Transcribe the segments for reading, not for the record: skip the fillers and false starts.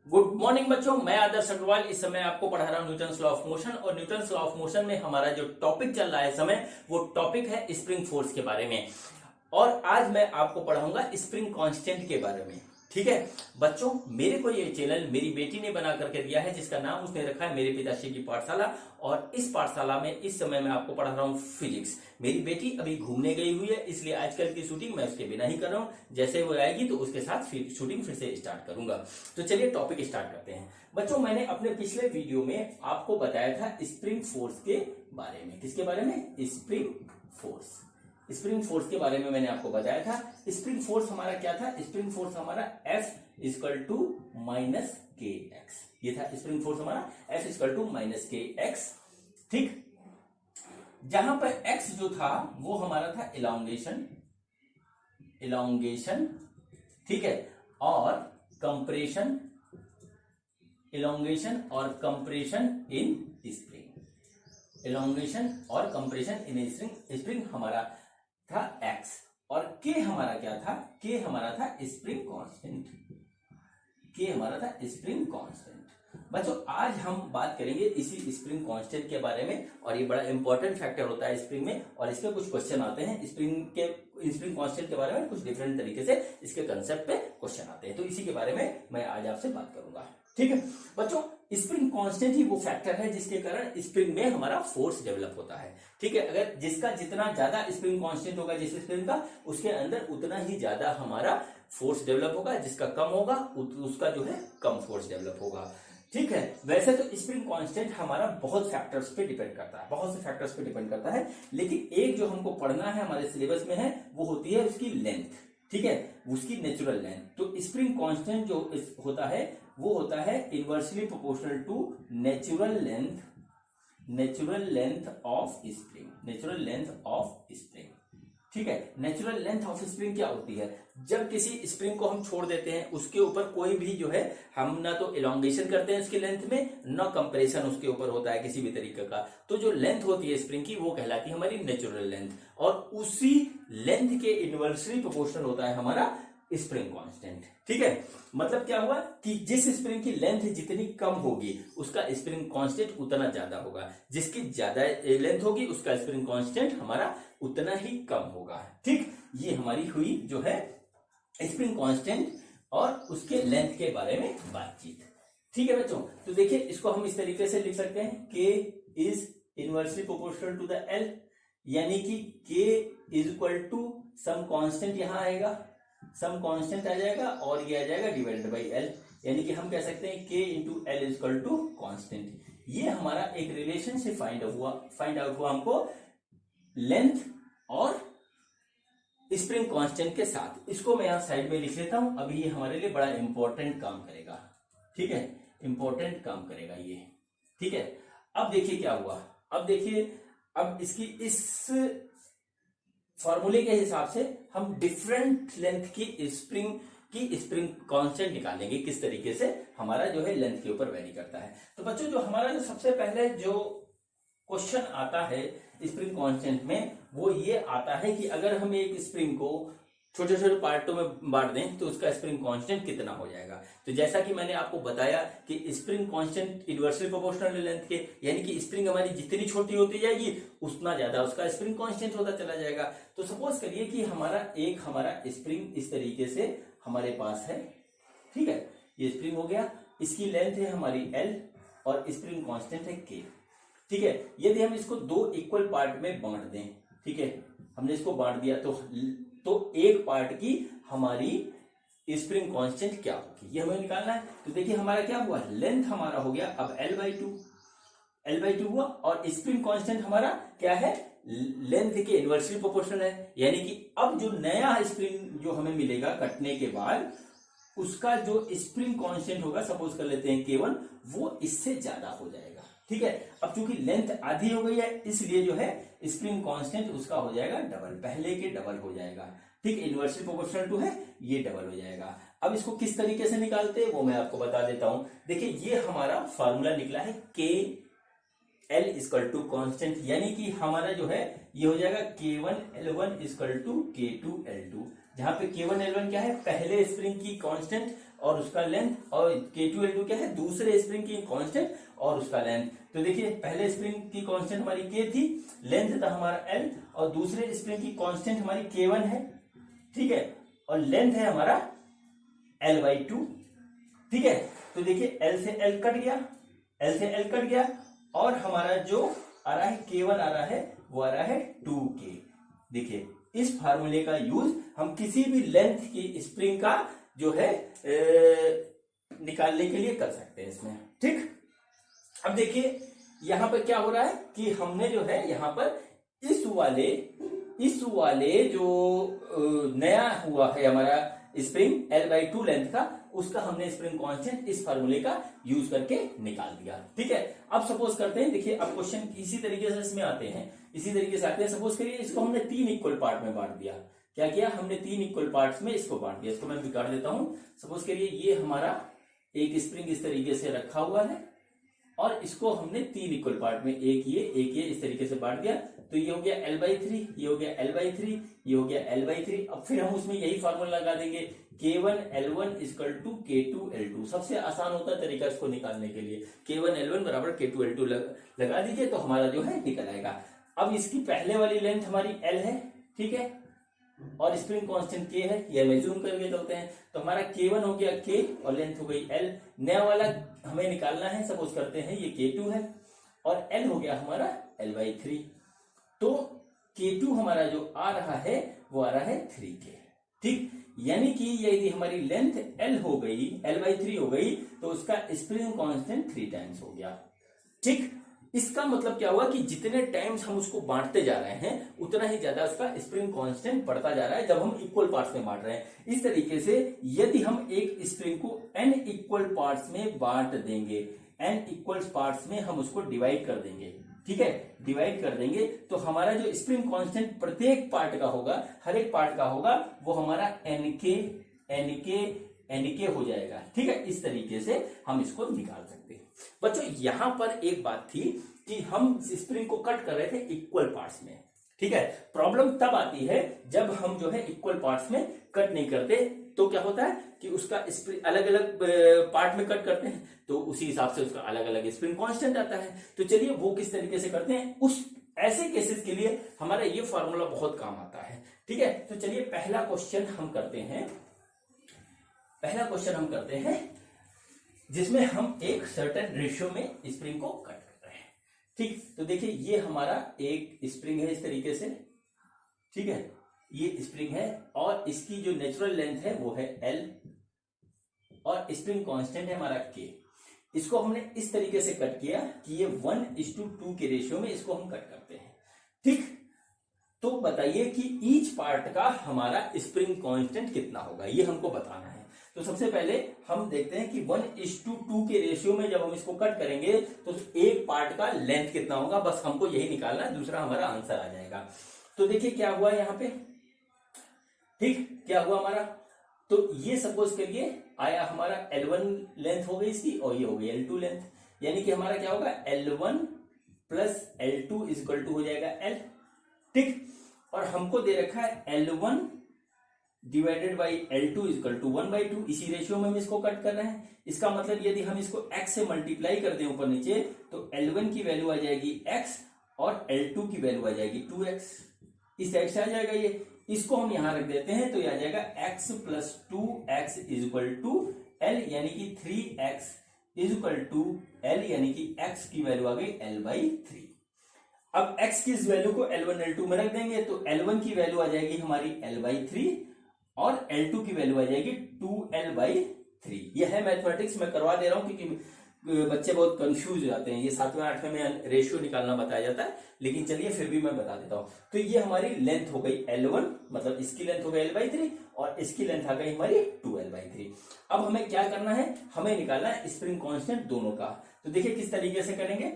Good morning बच्चों, मैं आदर्श अग्रवाल इस समय आपको पढ़ा रहा हूं न्यूटन्स लॉ ऑफ मोशन। और न्यूटन्स लॉ ऑफ मोशन में हमारा जो टॉपिक चल रहा है इस समय वो टॉपिक है स्प्रिंग फोर्स के बारे में। और आज मैं आपको पढ़ाऊंगा स्प्रिंग कांस्टेंट के बारे में। ठीक है बच्चों, मेरे को ये चैनल मेरी बेटी ने बना करके दिया है जिसका नाम उसने रखा है मेरे पिताश्री की पाठशाला। और इस पाठशाला में इस समय मैं आपको पढ़ा रहा हूँ फिजिक्स। मेरी बेटी अभी घूमने गई हुई है, इसलिए आजकल की शूटिंग मैं उसके बिना ही कर रहा हूँ। जैसे वो आएगी तो उसके साथ शूटिंग फिर से स्टार्ट करूंगा। तो चलिए टॉपिक स्टार्ट करते हैं। बच्चों, मैंने अपने पिछले वीडियो में आपको बताया था स्प्रिंग फोर्स के बारे में। किसके बारे में? Spring force. स्प्रिंग फोर्स के बारे में मैंने आपको बताया था। स्प्रिंग फोर्स हमारा क्या था? स्प्रिंग फोर्स हमारा F इक्वल टू माइनस के एक्स। ये था स्प्रिंग फोर्स हमारा F इक्वल टू माइनस के एक्स। ठीक, जहां पर x जो था वो हमारा था इलांगेशन, ठीक है, और कंप्रेशन, इलांगेशन और कंप्रेशन इन स्प्रिंग। इलांगेशन और कंप्रेशन इन स्प्रिंग हमारा था x। और k हमारा क्या था? k हमारा था स्प्रिंग कांस्टेंट। k हमारा था स्प्रिंग कांस्टेंट। बच्चों, आज हम बात करेंगे इसी स्प्रिंग कांस्टेंट के बारे में। और ये बड़ा इंपॉर्टेंट फैक्टर होता है स्प्रिंग में, और इसके कुछ क्वेश्चन आते हैं स्प्रिंग कांस्टेंट के बारे में। कुछ डिफरेंट तरीके से इसके कंसेप्ट पे क्वेश्चन आते हैं, तो इसी के बारे में मैं आज आपसे बात करूंगा। ठीक है बच्चों, स्प्रिंग कांस्टेंट ही वो फैक्टर है जिसके कारण स्प्रिंग में हमारा फोर्स डेवलप होता है। ठीक है, अगर जिसका जितना ज्यादा स्प्रिंग कांस्टेंट होगा जिस स्प्रिंग का, उसके अंदर उतना ही ज्यादा हमारा फोर्स डेवलप होगा। जिसका कम होगा उसका जो है कम फोर्स डेवलप होगा। ठीक है, वैसे तो स्प्रिंग कांस्टेंट हमारा बहुत फैक्टर्स पे डिपेंड करता है, बहुत से फैक्टर्स पे डिपेंड करता है। लेकिन एक जो हमको पढ़ना है हमारे सिलेबस में है वो होती है उसकी लेंथ। ठीक है, उसकी नेचुरल लेंथ। तो स्प्रिंग कांस्टेंट जो होता है वो होता है inversely proportional to natural length of spring. ठीक है, नेचुरल लेंथ ऑफ स्प्रिंग क्या होती है? जब किसी स्प्रिंग को हम छोड़ देते हैं उसके ऊपर कोई भी जो है, हम ना तो इलांगेशन करते हैं उसकी लेंथ में, ना कंप्रेशन उसके ऊपर होता है किसी भी तरीके का, तो जो लेंथ होती है स्प्रिंग की वो कहलाती है हमारी नेचुरल लेंथ। और उसी लेंथ के इनवर्सली प्रोपोर्शनल होता है हमारा स्प्रिंग कांस्टेंट। ठीक है, मतलब क्या हुआ कि जिस स्प्रिंग की लेंथ जितनी कम होगी उसका स्प्रिंग कांस्टेंट उतना ज्यादा होगा, जिसकी ज्यादा लेंथ होगी उसका स्प्रिंग कांस्टेंट हमारा उतना ही कम होगा। ठीक, ये हमारी हुई जो है स्प्रिंग कांस्टेंट और उसके लेंथ के बारे में बातचीत। ठीक है बच्चों, तो देखिए इसको हम इस तरीके से लिख सकते हैं, k is inversely proportional to the l, यानी कि k is equal to some constant यहां आएगा, सम कांस्टेंट आ जाएगा और ये आ जाएगा डिवाइडेड बाई l, यानी कि हम कह सकते हैं k into L is equal to constant. ये हमारा एक रिलेशनशिप फाइंड आउट हुआ हमको लेंथ और स्प्रिंग कांस्टेंट के साथ। इसको मैं यहां साइड में लिख लेता हूं, अभी ये हमारे लिए बड़ा इंपॉर्टेंट काम करेगा। ठीक है, इंपॉर्टेंट काम करेगा ये। ठीक है, अब देखिए क्या हुआ। अब देखिए, अब इसकी इस फॉर्मूले के हिसाब से हम डिफरेंट लेंथ की स्प्रिंग कांस्टेंट निकालेंगे, किस तरीके से हमारा जो है लेंथ के ऊपर वेरी करता है। तो बच्चों, जो हमारा जो सबसे पहले जो क्वेश्चन आता है स्प्रिंग कांस्टेंट में वो ये आता है कि अगर हम एक स्प्रिंग को छोटे छोटे पार्टों में बांट दें तो उसका स्प्रिंग कांस्टेंट कितना हो जाएगा। तो जैसा कि मैंने आपको बताया कि spring constant inversely proportional length के, यानी कि स्प्रिंग हमारी जितनी छोटी होती जाएगी उतना ज्यादा उसका स्प्रिंग कांस्टेंट होता चला जाएगा। तो सपोज करिए कि हमारा स्प्रिंग इस तरीके से हमारे पास है। ठीक है, ये स्प्रिंग हो गया, इसकी लेंथ है हमारी L और स्प्रिंग कांस्टेंट है K। ठीक है, यदि हम इसको दो इक्वल पार्ट में बांट दें, ठीक है, हमने इसको बांट दिया तो एक पार्ट की हमारी स्प्रिंग कांस्टेंट क्या होगी ये हमें निकालना है। तो देखिए हमारा क्या हुआ, लेंथ हमारा हो गया अब L/2 हुआ, और स्प्रिंग कांस्टेंट हमारा क्या है, लेंथ के इनवर्सली प्रोपोर्शनल है। यानी कि अब जो नया स्प्रिंग जो हमें मिलेगा कटने के बाद, उसका जो स्प्रिंग कांस्टेंट होगा, सपोज कर लेते हैं K1, वो इससे ज्यादा हो जाएगा। ठीक है, अब चूंकि लेंथ आधी हो गई है इसलिए जो है स्प्रिंग कांस्टेंट उसका हो जाएगा डबल, पहले के डबल हो जाएगा। ठीक, इनवर्सली प्रोपोर्शनल टू है, ये डबल हो जाएगा। अब इसको किस तरीके से निकालते हैं वो मैं आपको बता देता हूं। देखिए ये हमारा फॉर्मूला निकला है k L equal to constant, यानी कि हमारा जो है ये हो जाएगा K1L1 इक्वल टू K2L2, जहां पे K1L1 क्या है, पहले स्प्रिंग की कांस्टेंट और उसका लेंथ, और K2L2 क्या है, दूसरे स्प्रिंग की कांस्टेंट और उसका लेंथ। तो देखिए पहले स्प्रिंग की कांस्टेंट हमारी K थी, लेंथ था हमारा L, और दूसरे स्प्रिंग की कांस्टेंट हमारी K1 है, ठीक है, और लेंथ है हमारा L/2, ठीक है। तो देखिए L से L कट गया, L से L कट गया, और हमारा जो आ रहा है K1 आ रहा है, वो आ रहा है 2K। देखिए इस फार्मूले का यूज हम किसी भी लेंथ की स्प्रिंग का जो है निकालने के लिए कर सकते हैं इसमें, ठीक। अब देखिए यहां पर क्या हो रहा है कि हमने जो है यहां पर इस वाले जो नया हुआ है हमारा स्प्रिंग L/2 लेंथ का, उसका हमने स्प्रिंग कांस्टेंट इस फार्मूले का यूज करके निकाल दिया, ठीक है। अब सपोज करते हैं, देखिए अब क्वेश्चन इसी तरीके से इसमें आते हैं, इसी तरीके से आते हैं। सपोज करिए इसको हमने 3 इक्वल पार्ट में बांट दिया। क्या किया हमने, 3 इक्वल पार्ट्स में इसको बांट दिया। इसको मैं बिगाड़ देता हूं। सपोज करिए ये हमारा एक स्प्रिंग इस तरीके से रखा हुआ है, और इसको हमने 3 इक्वल पार्ट में, एक ये इस तरीके से बांट दिया। तो ये हो गया L/3, ये हो गया L/3, ये हो गया L/3। अब फिर हम उसमें यही फार्मूला लगा देंगे, K1L1 = K2L2। सबसे आसान होता है तरीका इसको निकालने के लिए, K1L1 = K2L2 लगा दीजिए, तो हमारा जो है निकल आएगा। अब इसकी पहले वाली लेंथ हमारी L है, ठीक है, और स्प्रिंग कांस्टेंट K है, ये हमें जूम करके चलते हैं। तो हमारा K1 हो गया K और लेंथ हो गई L। नया वाला हमें निकालना है, सपोज करते हैं ये K2 है, और L हो गया हमारा L/3। तो K2 हमारा जो आ रहा है वो आ रहा है 3K, ठीक। यानी कि यदि हमारी लेंथ L हो गई, L/3 हो गई, तो उसका स्प्रिंग कांस्टेंट 3 टाइम्स हो गया, ठीक। इसका मतलब क्या हुआ कि जितने टाइम्स हम उसको बांटते जा रहे हैं, उतना ही ज्यादा उसका स्प्रिंग कांस्टेंट बढ़ता जा रहा है, जब हम इक्वल पार्ट्स में बांट रहे हैं। इस तरीके से यदि हम एक स्प्रिंग को n इक्वल पार्ट्स में बांट देंगे, n इक्वल पार्ट्स में हम उसको डिवाइड कर देंगे, ठीक है, डिवाइड कर देंगे, तो हमारा जो स्प्रिंग कांस्टेंट प्रत्येक पार्ट का होगा, हर एक पार्ट का होगा, वो हमारा nk हो जाएगा, ठीक है। इस तरीके से हम इसको निकाल सकते हैं। बच्चों यहां पर एक बात थी कि हम स्प्रिंग को कट कर रहे थे इक्वल पार्ट्स में, ठीक है। प्रॉब्लम तब आती है जब हम जो है इक्वल पार्ट्स में कट नहीं करते, तो क्या होता है कि उसका स्प्रिंग अलग अलग पार्ट में कट करते हैं, तो उसी हिसाब से उसका अलग अलग स्प्रिंग कांस्टेंट आता है। तो चलिए वो किस तरीके से करते हैं, उस ऐसे केसेस के लिए हमारा ये फॉर्मूला बहुत काम आता है, ठीक है। तो चलिए पहला क्वेश्चन हम करते हैं, जिसमें हम एक सर्टेन रेशियो में स्प्रिंग को कट कर रहे हैं, ठीक। तो देखिए ये हमारा एक स्प्रिंग है इस तरीके से, ठीक है, ये स्प्रिंग है, और इसकी जो नेचुरल लेंथ है वो है L, और स्प्रिंग कांस्टेंट है हमारा K। इसको हमने इस तरीके से कट किया कि ये 1:2 के रेशियो में इसको हम कट करते हैं, ठीक। तो बताइए कि ईच पार्ट का हमारा स्प्रिंग कांस्टेंट कितना होगा, ये हमको बताना है। तो सबसे पहले हम देखते हैं कि 1:2 के रेशियो में जब हम इसको कट करेंगे तो एक पार्ट का लेंथ कितना होगा, बस हमको यही निकालना है, दूसरा हमारा आंसर आ जाएगा। तो देखिए क्या हुआ यहां पे, ठीक, क्या हुआ हमारा, तो ये सपोज करिए आया हमारा L1 लेंथ हो गई इसकी, और ये हो गई L2 लेंथ, यानी कि हमारा क्या होगा L1 + L2 = हो जाएगा L, ठीक। और हमको दे रखा है L1 / L2 = 1/2, इसी रेशियो में हम इसको कट कर रहे हैं। इसका मतलब यदि हम इसको x से मल्टीप्लाई कर दें ऊपर नीचे, तो L1 की वैल्यू आ जाएगी x, और L2 की वैल्यू आ जाएगी 2x, इस साइड से आ जाएगा ये। इसको हम यहां रख देते हैं, तो ये आ जाएगा x + 2x = L, यानी कि 3x = L, यानी कि x की वैल्यू आ गई L/3। अब x की इस वैल्यू को L1 L2 में रख देंगे, तो L1 की वैल्यू आ जाएगी हमारी L/3, और L2 की वैल्यू आ जाएगी 2L/3। यह है मैथमेटिक्स, मैं करवा दे रहा हूं क्योंकि बच्चे बहुत कंफ्यूज हो जाते हैं। ये 7वें 8वें में रेशियो निकालना बताया जाता है, लेकिन चलिए फिर भी मैं बता देता हूं। तो ये हमारी लेंथ हो गई L1, मतलब इसकी लेंथ हो गई L/3, और इसकी लेंथ आ गई हमारी 2L/3। अब हमें क्या करना है, हमें निकालना है स्प्रिंग कांस्टेंट दोनों का। तो देखिए किस तरीके से करेंगे,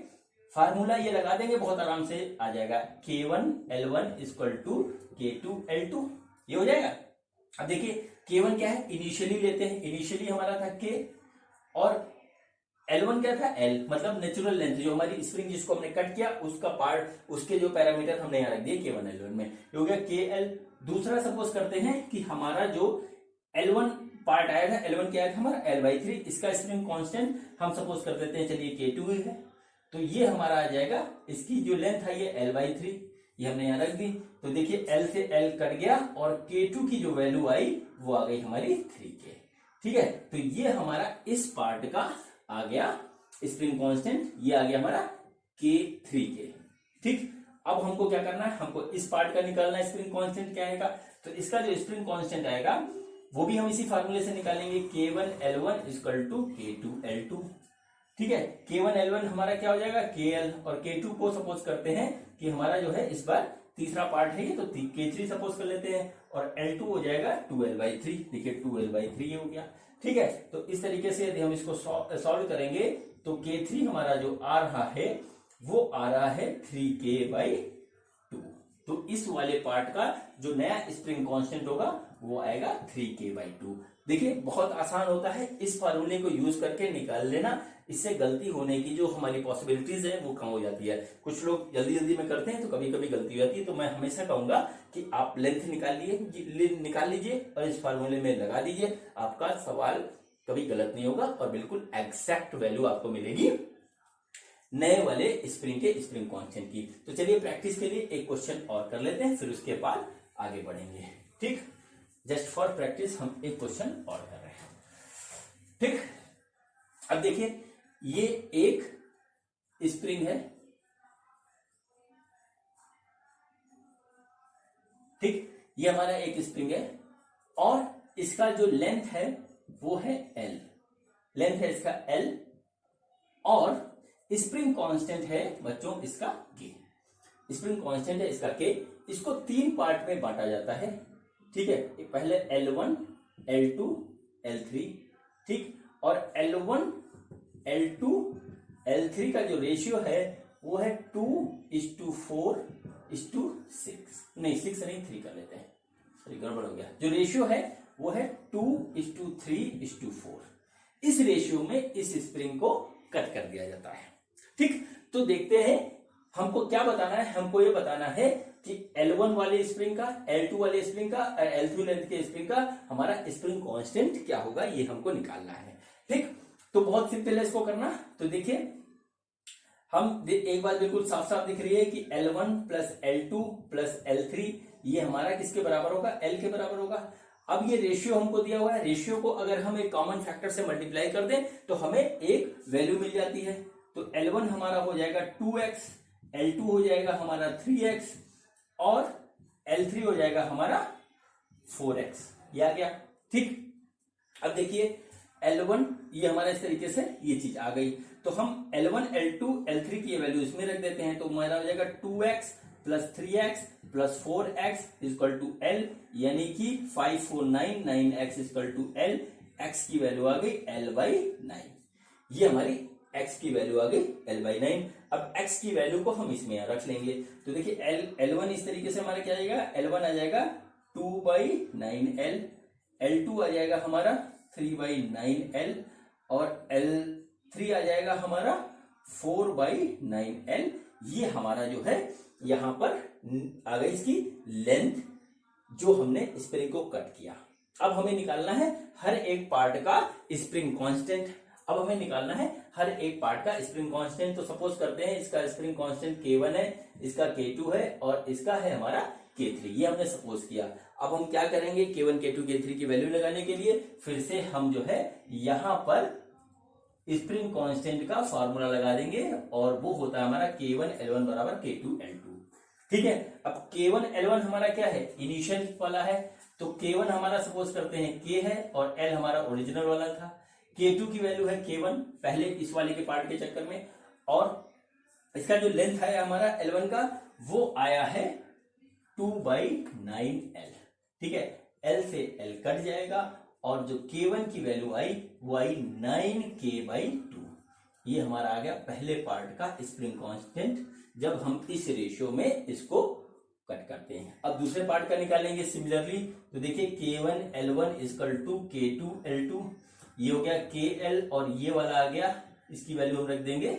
फार्मूला ये लगा देंगे, बहुत आराम से आ जाएगा, K1L1 = K2L2, ये हो जाएगा। अब देखिए K1 क्या है, इनिशियली लेते हैं, इनिशियली हमारा था K, और L1 क्या था, L, मतलब नेचुरल लेंथ, जो हमारी स्प्रिंग जिसको हमने कट किया उसका पार्ट, उसके जो पैरामीटर हमने यहाँ रख दिए K1L1 में, ये हो गया KL। दूसरा सपोज करते हैं कि हमारा जो L1 पार्ट आया था L1 क्या आया था हमारा L/3, इसका स्प्रिंग कांस्टेंट हम सपोज कर देते हैं, चलिए K2 है, तो ये हमारा आ जाएगा, इसकी जो लेंथ है ये L/3, ये हमने यहाँ रख दी। तो देखिए L से L कट गया और K2 की जो वैल्यू आई वो आ गई हमारी 3K। ठीक है, तो ये हमारा इस पार्ट का आ गया स्प्रिंग कांस्टेंट, ये आ गया हमारा K3K। ठीक, अब हमको क्या करना है, हमको इस पार्ट का निकालना है स्प्रिंग कांस्टेंट क्या आएगा। तो इसका जो स्प्रिंग कांस्टेंट आएगा वो भी हम इसी फार्मूले से निकालेंगे, K1L1 इक्वल टू K2L2। ठीक है, K1L1 हमारा क्या हो जाएगा KL, और K2 को सपोज करते हैं कि हमारा जो है इस बार तीसरा पार्ट है ये, तो K3 सपोज कर लेते हैं, और L2 हो जाएगा 2L/3। देखिए 2L/3 ये हो गया। ठीक है, तो इस तरीके से यदि हम इसको सॉल्व करेंगे तो K3 हमारा जो आ रहा है वो आ रहा है 3K/2। तो इस वाले पार्ट का जो नया स्प्रिंग कांस्टेंट होगा वो आएगा 3K/2। देखिए बहुत आसान होता है, इस फार्मूले को यूज करके निकाल लेना, इससे गलती होने की जो हमारी पॉसिबिलिटीज है वो कम हो जाती है। कुछ लोग जल्दी जल्दी में करते हैं तो कभी कभी गलती हो जाती है, तो मैं हमेशा कहूंगा कि आप लेंथ निकाल लीजिए और इस फार्मूले में लगा दीजिए, आपका सवाल कभी गलत नहीं होगा और बिल्कुल एग्जैक्ट वैल्यू आपको मिलेगी नए वाले स्प्रिंग के स्प्रिंग कांस्टेंट की। तो चलिए प्रैक्टिस के लिए एक क्वेश्चन और कर लेते हैं, फिर उसके बाद आगे बढ़ेंगे। ठीक, जस्ट फॉर प्रैक्टिस हम एक क्वेश्चन और कर रहे हैं। ठीक, अब देखिए ये एक स्प्रिंग है। ठीक, ये हमारा एक स्प्रिंग है और इसका जो लेंथ है वो है L, लेंथ है इसका L, और स्प्रिंग कांस्टेंट है बच्चों इसका K। स्प्रिंग कांस्टेंट है इसका K। इसको तीन पार्ट में बांटा जाता है। ठीक है, पहले L1, L2, L3। ठीक, और L1, L2, L3 का जो रेशियो है वो है 2:4:6। नहीं 6 नहीं 3 कर लेते हैं, सॉरी गड़बड़ हो गया। जो रेशियो है वो है 2:3:4। इस रेशियो में इस स्प्रिंग को कट कर दिया जाता है। ठीक, तो देखते हैं हमको क्या बताना है। हमको ये बताना है कि L1 वाले स्प्रिंग का, L2 वाले स्प्रिंग का और L3 लेंथ के स्प्रिंग का हमारा स्प्रिंग कांस्टेंट क्या होगा, ये हमको निकालना है। ठीक, तो बहुत सिंपल है इसको करना। तो देखिए हम एक बात बिल्कुल साफ साफ दिख रही है कि L1 plus L2 plus L3 ये हमारा किसके बराबर होगा, L के बराबर होगा। अब ये रेशियो हमको दिया हुआ है, रेशियो को अगर हम एक कॉमन फैक्टर से मल्टीप्लाई कर दें तो हमें एक वैल्यू मिल जाती है। तो L1 हमारा हो जाएगा 2x, L2 हो जाएगा हमारा 3x और L3 हो जाएगा हमारा 4x। ये आ गया। ठीक, अब देखिए L1 ये हमारा इस तरीके से ये चीज आ गई, तो हम L1, L2, L3 की वैल्यू इसमें रख देते हैं। तो हमारा हो जाएगा 2x plus 3x plus 4x equal to L, यानी कि 5 4 9 9x equal to L। x की वैल्यू आ गई L/9। ये हमारी x की वैल्यू आ गई L/9। अब x की वैल्यू को हम इसमें रख लेंगे। तो देखिए L1 इस तरीके से हमारा क्या आ जाएगा, L1 आ जाएगा 2/9L, L2 आ जाएगा हमारा 3/9L और L3 आ जाएगा हमारा 4/9L। ये हमारा जो है यहां पर आ गई इसकी लेंथ जो हमने स्प्रिंग को कट किया। अब हमें निकालना है हर एक पार्ट का स्प्रिंग कांस्टेंट। अब हमें निकालना है हर एक पार्ट का स्प्रिंग कांस्टेंट। तो सपोज करते हैं इसका स्प्रिंग कांस्टेंट K1 है, इसका K2 है और इसका है हमारा K3। ये हमने सपोज किया। अब हम क्या करेंगे, K1, K2, K3 की वैल्यू लगाने के लिए फिर से हम जो है यहां पर स्प्रिंग कांस्टेंट का फॉर्मूला लगा देंगे और वो होता है हमारा K1L1 बराबर K2L2। ठीक है, अब K1L1 हमारा क्या है, इनिशियल वाला है। तो K1 हमारा सपोज करते हैं K है और L हमारा ओरिजिनल वाला था। K2 की वैल्यू है K1 पहले इस वाले के पार्ट के चक्कर में, और इसका जो लेंथ है हमारा L1 का वो आया है 2/9L। ठीक है, L से L कट जाएगा और जो K1 की वैल्यू आई वो आई 9K/2। ये हमारा आ गया पहले पार्ट का स्प्रिंग कांस्टेंट जब हम इस रेशियो में इसको कट करते हैं। अब दूसरे पार्ट का निकालेंगे सिमिलरली। तो देखिए K1L1 इक्वल टू K2L2, ये हो गया KL और ये वाला आ गया, इसकी वैल्यू हम रख देंगे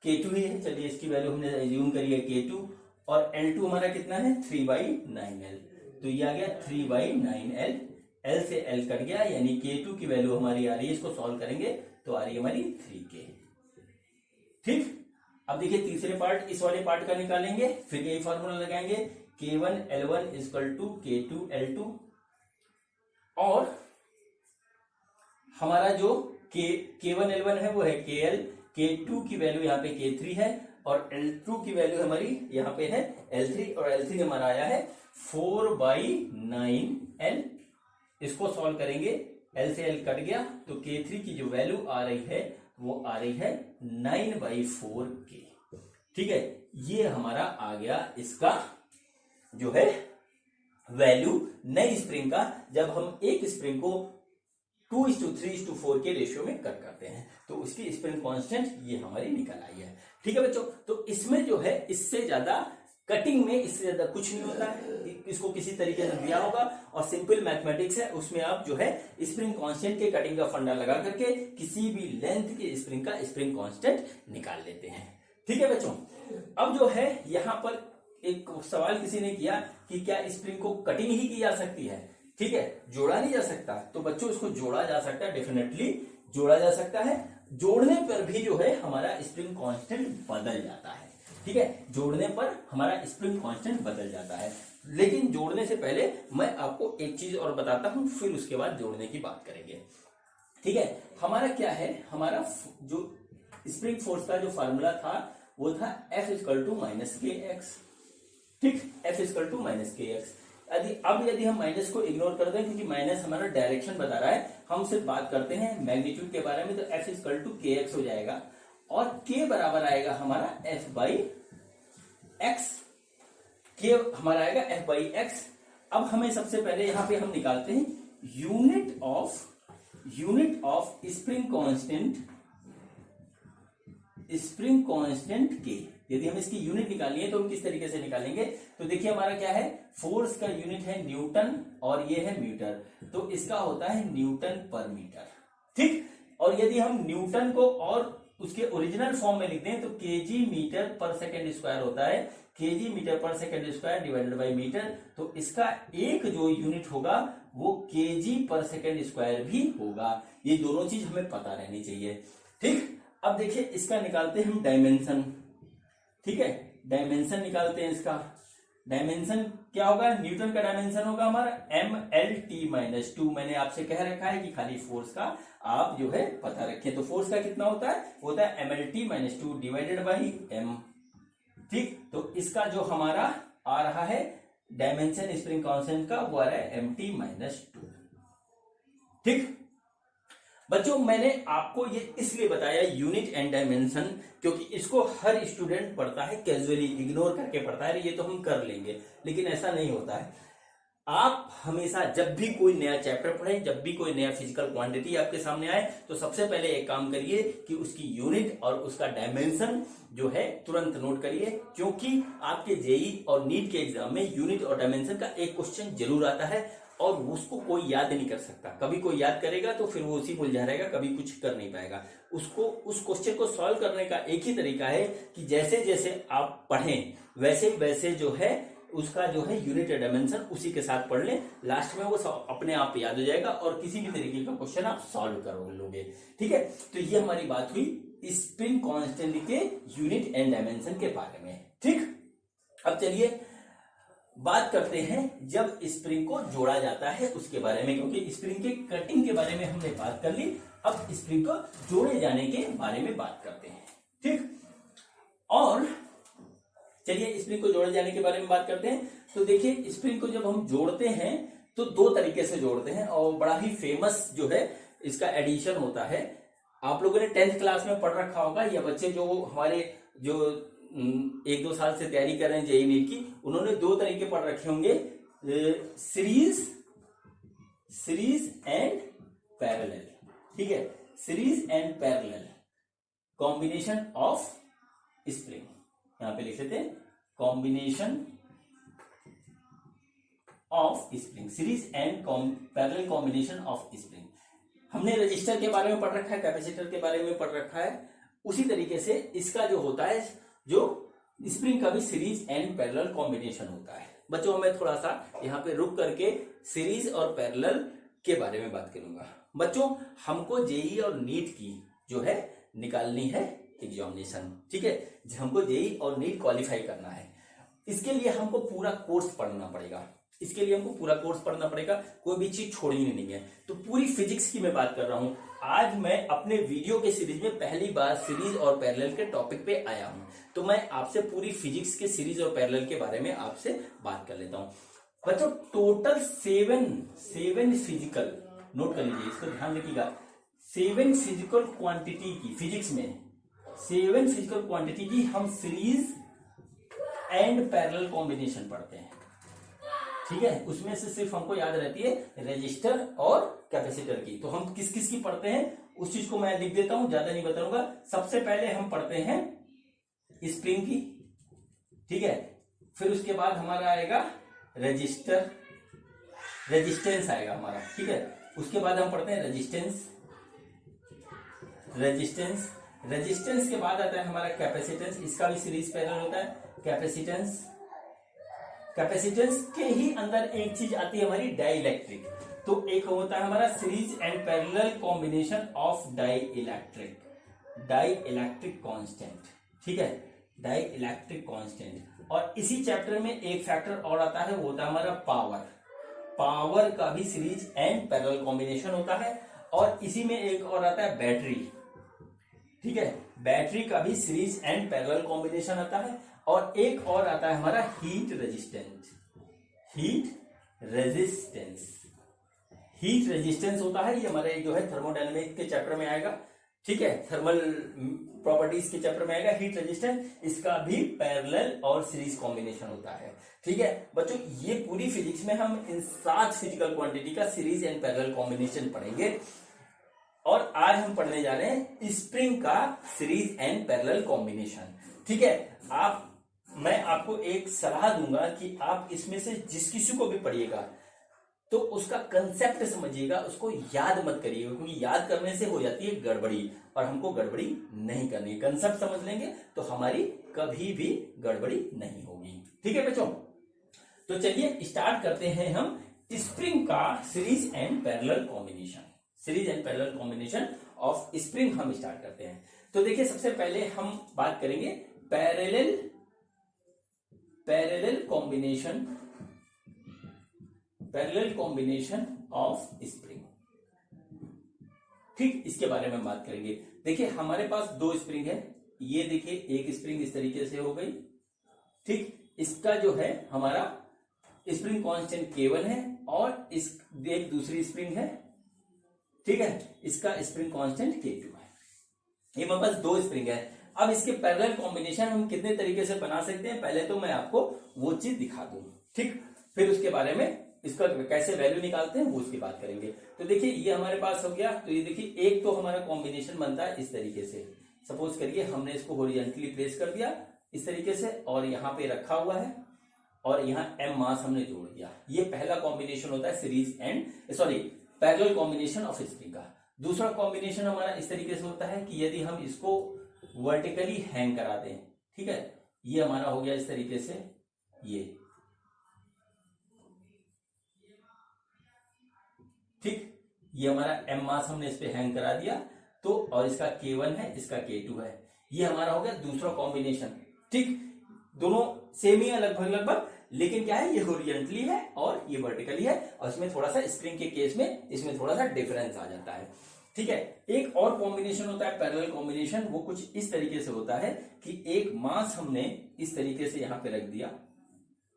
K2 ही है, चलिए इसकी वैल्यू हमने एज्यूम करी है K2, और L2 हमारा कितना है 3/9L। तो ये आ गया 3/9L। L से L कट गया, यानी K2 की वैल्यू हमारी आ रही है, इसको सॉल्व करेंगे तो आ रही है हमारी 3K। ठीक, अब देखिए तीसरे पार्ट, इस वाले पार्ट का निकालेंगे, फिर यही फॉर्मूला लगाएंगे, K1 L1 equal to K2 L2, और हमारा जो K1 L1 है वो है KL, K2 की वैल्यू यहाँ पे K3 है, और L2 की वैल्यू हमारी यहाँ पे है L3, और L3 हमारा आया है 4/9L। इसको सॉल्व करेंगे, L से L कट गया, तो K3 की जो वैल्यू आ रही है वो आ रही है 9/4K। ठीक है, ये हमारा आ गया इसका जो है वैल्यू नई स्प्रिंग का, जब हम एक स्प्रिंग को 2:3:4 के रेशियो में कट करते हैं, तो उसकी स्प्रिंग कांस्टेंट ये हमारी निकल आई है। ठीक है बच्चों, तो इसमें जो है इससे ज्यादा कटिंग में इससे ज्यादा कुछ नहीं होता है, इसको किसी तरीके से दिया होगा, और सिंपल मैथमेटिक्स है, उसमें आप जो है स्प्रिंग कांस्टेंट के कटिंग का फंडा लगा करके किसी भी लेंथ के स्प्रिंग का स्प्रिंग कांस्टेंट निकाल लेते हैं। ठीक है बच्चों, अब जो है यहां पर एक सवाल किसी ने किया कि क्या स्प्रिंग को कटिंग ही की जा सकती है, ठीक है, जोड़ा नहीं जा सकता, तो बच्चों इसको जोड़ा जा सकता है, डेफिनेटली जोड़ा जा सकता है। जोड़ने पर भी जो है हमारा स्प्रिंग कांस्टेंट बदल जाता है। ठीक है, जोड़ने पर हमारा स्प्रिंग कांस्टेंट बदल जाता है, लेकिन जोड़ने से पहले मैं आपको एक चीज और बताता हूं, फिर उसके बाद जोड़ने की बात करेंगे। ठीक है, हमारा क्या है, हमारा जो स्प्रिंग फोर्स का जो फार्मूला था वो था F = -kx। ठीक, F = -kx। यदि हम माइनस को इग्नोर कर दें, क्योंकि माइनस हमारा डायरेक्शन बता रहा है, हम सिर्फ बात करते हैं मैग्नीट्यूड के बारे में, तो F = kx हो जाएगा, और k बराबर आएगा हमारा F/x। k हमारा आएगा F/x। अब हमें सबसे पहले यहां पे हम निकालते हैं unit of spring constant k। यदि हम इसकी यूनिट निकालनी है तो हम किस तरीके से निकालेंगे, तो देखिए हमारा क्या है, फोर्स का यूनिट है न्यूटन और ये है मीटर, तो इसका होता है न्यूटन पर मीटर। ठीक, और यदि हम न्यूटन को और उसके ओरिजिनल फॉर्म में लिख दें तो kg metre per second square होता है, kg metre per second square divided by metre, तो इसका एक जो यूनिट होगा वो केजी पर सेकेंड स्क्वायर भी होगा। ये दोनों चीज हमें पता रहनी चाहिए। ठीक, अब देखिए इसका निकालते हैं हम डायमेंशन। ठीक है, डायमेंशन निकालते हैं, इसका डायमेंशन क्या होगा, न्यूटन का डायमेंशन होगा हमारा MLT-2। मैंने आपसे कह रखा है कि खाली फोर्स का आप जो है पता रखें, तो फोर्स का कितना होता है MLT-2 डिवाइडेड बाई m। ठीक, तो इसका जो हमारा आ रहा है डायमेंशन स्प्रिंग कांस्टेंट का, वो आ रहा है MT-2। ठीक बच्चों, मैंने आपको ये इसलिए बताया यूनिट एंड डायमेंशन, क्योंकि इसको हर स्टूडेंट पढ़ता है, कैजुअली इग्नोर करके पढ़ता है, ये तो हम कर लेंगे, लेकिन ऐसा नहीं होता है। आप हमेशा जब भी कोई नया चैप्टर पढ़ें, जब भी कोई नया फिजिकल क्वांटिटी आपके सामने आए, तो सबसे पहले एक काम करिए कि उसकी यूनिट और उसका डायमेंशन जो है तुरंत नोट करिए, क्योंकि आपके जेई और नीट के एग्जाम में यूनिट और डायमेंशन का एक क्वेश्चन जरूर आता है, और उसको कोई याद नहीं कर सकता। कभी कोई याद करेगा तो फिर वो उसी उलझा रहेगा, कभी कुछ कर नहीं पाएगा। उसको उस क्वेश्चन को सॉल्व करने का एक ही तरीका है कि जैसे जैसे आप पढ़ें वैसे वैसे जो है उसका जो है यूनिट और डायमेंशन उसी के साथ पढ़ लें, लास्ट में वो अपने आप याद हो जाएगा और किसी भी तरीके का क्वेश्चन आप सॉल्व कर लोगे। ठीक है, तो ये हमारी बात हुई स्प्रिंग कांस्टेंट के यूनिट एंड डायमेंशन के बारे में। ठीक, अब चलिए बात करते हैं जब स्प्रिंग को जोड़ा जाता है उसके बारे में, क्योंकि स्प्रिंग के कटिंग के बारे में हमने बात कर ली, अब स्प्रिंग को जोड़े जाने के बारे में बात करते हैं। ठीक, और चलिए स्प्रिंग को जोड़े जाने के बारे में बात करते हैं। तो देखिए स्प्रिंग को जब हम जोड़ते हैं तो दो तरीके से जोड़ते हैं, और बड़ा ही फेमस जो है इसका एडिशन होता है। आप लोगों ने 10th क्लास में पढ़ रखा होगा, या बच्चे जो हमारे जो 1-2 साल से तैयारी कर रहे हैं जेईई नीट की, उन्होंने दो तरीके पढ़ रखे होंगे, सीरीज एंड पैरेलल। ठीक है, series and parallel combination of spring, यहां पे लिख लेते हैं combination of spring, series and parallel combination of spring. हमने रजिस्टर के बारे में पढ़ रखा है, कैपेसिटर के बारे में पढ़ रखा है, उसी तरीके से इसका जो होता है, जो स्प्रिंग का भी सीरीज एंड पैरेलल कॉम्बिनेशन होता है। बच्चों, हमें थोड़ा सा यहाँ पे रुक करके सीरीज और पैरेलल के बारे में बात करूंगा। बच्चों हमको जेई और नीट की जो है निकालनी है एग्जामिनेशन, ठीक है, हमको जेई और नीट क्वालिफाई करना है। इसके लिए हमको पूरा कोर्स पढ़ना पड़ेगा, इसके लिए हमको पूरा कोर्स पढ़ना पड़ेगा, कोई भी चीज छोड़नी नहीं है। तो पूरी फिजिक्स की मैं बात कर रहा हूं। आज मैं अपने वीडियो के सीरीज में पहली बार सीरीज और पैरेलल के टॉपिक पे आया हूं, तो मैं आपसे पूरी फिजिक्स के सीरीज और पैरेलल के बारे में आपसे बात कर लेता हूं। बच्चों टोटल सेवन फिजिकल, नोट कर लीजिए, इसको ध्यान रखिएगा, 7 फिजिकल क्वांटिटी की, फिजिक्स में 7 फिजिकल क्वांटिटी की हम सीरीज एंड पैरेलल कॉम्बिनेशन पढ़ते हैं, ठीक है। उसमें से सिर्फ हमको याद रहती है रेजिस्टर और कैपेसिटर की। तो हम किस किस की पढ़ते हैं उस चीज को मैं लिख देता हूं, ज्यादा नहीं बताऊंगा। सबसे पहले हम पढ़ते हैं स्प्रिंग की, ठीक है, फिर उसके बाद हमारा आएगा रेजिस्टर, रेजिस्टेंस आएगा हमारा, ठीक है। उसके बाद हम पढ़ते हैं रेजिस्टेंस के बाद आता है हमारा कैपेसिटेंस, इसका भी सीरीज पैरेलल होता है। कैपेसिटेंस के ही अंदर एक चीज आती है हमारी डाइइलेक्ट्रिक। तो एक होता है हमारा series and parallel combination of dielectric constant, ठीक है, डाइइलेक्ट्रिक कांस्टेंट। और इसी चैप्टर में एक फैक्टर और आता है, वो होता है हमारा पावर का भी सीरीज एंड पैरेलल कॉम्बिनेशन होता है। और इसी में एक और आता है बैटरी, ठीक है, बैटरी का भी सीरीज एंड पैरेलल कॉम्बिनेशन आता है। और एक और आता है हमारा हीट रेजिस्टेंस होता है, ये हमारे जो है थर्मोडायनेमिक्स के चैप्टर में आएगा, ठीक है, थर्मल प्रॉपर्टीज के चैप्टर में आएगा हीट रेजिस्टेंस, इसका भी पैरेलल और सीरीज कॉम्बिनेशन होता है, ठीक है। बच्चों ये पूरी फिजिक्स में हम इन 7 फिजिकल क्वांटिटी का सीरीज एंड पैरेलल कॉम्बिनेशन पढ़ेंगे। और आज हम पढ़ने जा रहे हैं स्प्रिंग का सीरीज एंड पैरेलल कॉम्बिनेशन, ठीक है। मैं आपको एक सलाह दूंगा कि आप इसमें से जिस किसी को भी पढ़िएगा तो उसका कंसेप्ट समझिएगा, उसको याद मत करिएगा, क्योंकि याद करने से हो जाती है गड़बड़ी, और हमको गड़बड़ी नहीं करनी है। कंसेप्ट समझ लेंगे तो हमारी कभी भी गड़बड़ी नहीं होगी, ठीक है बच्चों। तो चलिए स्टार्ट करते हैं हम स्प्रिंग का series and parallel combination of spring हम स्टार्ट करते हैं। तो देखिए सबसे पहले हम बात करेंगे पैरेलल कॉम्बिनेशन ऑफ स्प्रिंग, ठीक, इसके बारे में बात करेंगे। देखिए हमारे पास 2 स्प्रिंग है, ये देखिए एक स्प्रिंग इस तरीके से हो गई, ठीक, इसका जो है हमारा स्प्रिंग कांस्टेंट K1 है, और इस एक दूसरी स्प्रिंग है, ठीक है, इसका स्प्रिंग कांस्टेंट K2 है। ये मेरे पास 2 स्प्रिंग है। अब इसके पैरेलल कॉम्बिनेशन हम कितने तरीके से बना सकते हैं, पहले तो मैं आपको वो चीज दिखा दूं, ठीक, फिर उसके बारे में इसका कैसे वैल्यू निकालते हैं वो उसकी बात करेंगे। तो देखिए ये हमारे पास हो गया। तो ये देखिए एक तो हमारा कॉम्बिनेशन बनता है इस तरीके से, सपोज करिए हमने इसको हॉरिजॉन्टली प्लेस कर दिया इस तरीके से, और यहाँ पे रखा हुआ है, और यहाँ m मास हमने जोड़ दिया। ये पहला कॉम्बिनेशन होता है series and parallel combination of spring का। दूसरा कॉम्बिनेशन हमारा इस तरीके से होता है कि यदि हम इसको वर्टिकली हैंग करा दें, ठीक है, ये हमारा हो गया इस तरीके से, ये, ठीक, ये हमारा m मास हमने इस पे हैंग करा दिया, तो और इसका K1 है, इसका K2 है, ये हमारा हो गया दूसरा कॉम्बिनेशन, ठीक। दोनों सेम ही है लगभग, लेकिन क्या है, ये हॉरिजॉन्टली है और ये वर्टिकली है, और इसमें थोड़ा सा स्प्रिंग के केस में इसमें थोड़ा सा डिफरेंस आ जाता है, ठीक है। एक और कॉम्बिनेशन होता है पैरेलल कॉम्बिनेशन, वो कुछ इस तरीके से होता है कि एक मास हमने इस तरीके से यहां पे रख दिया,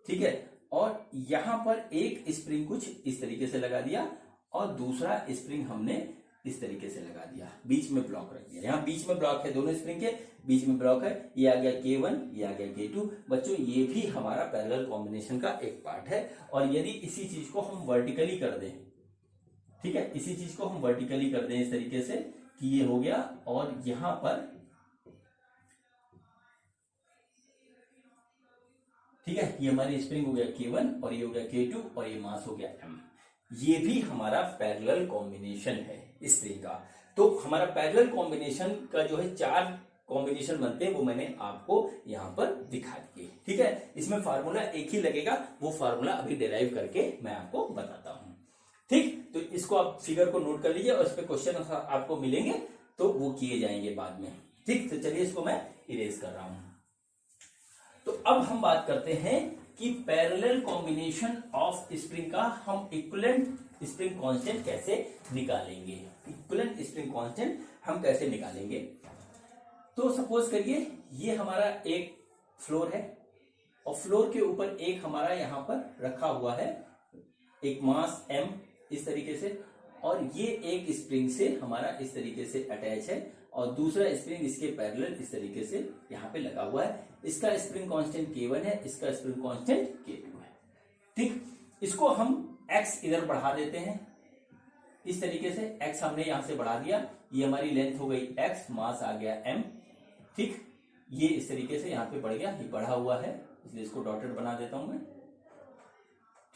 ठीक है, और यहां पर एक स्प्रिंग कुछ इस तरीके से लगा दिया, और दूसरा स्प्रिंग हमने इस तरीके से लगा दिया, बीच में ब्लॉक रख दिया। यहाँ बीच में ब्लॉक है, दोनों स्प्रिंग के बीच में ब्लॉक है, ये आ गया K1, ये आ गया K2। बच्चों ये भी हमारा पैरेलल कॉम्बिनेशन का एक पार्ट है। और यदि इसी चीज को हम वर्टिकली कर दें, ठीक है, इसी चीज को हम वर्टिकली कर दें इस तरीके से कि ये हो गया, और यहां पर, ठीक है, ये हमारी स्प्रिंग हो गया K1 और ये हो गया K2 और ये मास हो गया m। ये भी हमारा पैरेलल कॉम्बिनेशन है स्प्रिंग का। तो हमारा पैरेलल कॉम्बिनेशन का जो है 4 कॉम्बिनेशन बनते हैं, वो मैंने आपको यहां पर दिखा दिए, ठीक है। इसमें फार्मूला एक ही लगेगा, वो फार्मूला अभी डिराइव करके मैं आपको बताता हूं। ठीक, तो इसको आप फिगर को नोट कर लीजिए और इस पे क्वेश्चन आपको मिलेंगे तो वो किए जाएंगे बाद में। ठीक, तो चलिए इसको मैं इरेज कर रहा हूं। तो अब हम बात करते हैं कि पैरेलल कॉम्बिनेशन ऑफ स्प्रिंग का हम इक्विवेलेंट स्प्रिंग कांस्टेंट कैसे निकालेंगे। इक्विवेलेंट स्प्रिंग कांस्टेंट हम कैसे निकालेंगे। तो सपोज करिए ये हमारा एक फ्लोर है और फ्लोर के ऊपर एक हमारा यहां पर रखा हुआ है एक मास m इस तरीके से, और ये एक स्प्रिंग से हमारा इस तरीके से अटैच है और दूसरा स्प्रिंग इसके पैरेलल इस तरीके से यहां पे लगा हुआ है। इसका स्प्रिंग कांस्टेंट K1 है, इसका स्प्रिंग कांस्टेंट K2 है। ठीक, इसको हम x इधर बढ़ा देते हैं इस तरीके से, x हमने यहां से बढ़ा दिया, ये हमारी लेंथ हो गई x, मास आ गया m। ठीक, ये इस तरीके से यहां पे बढ़ गया, ये बढ़ा हुआ है इसलिए इसको डॉटेड बना देता हूं मैं।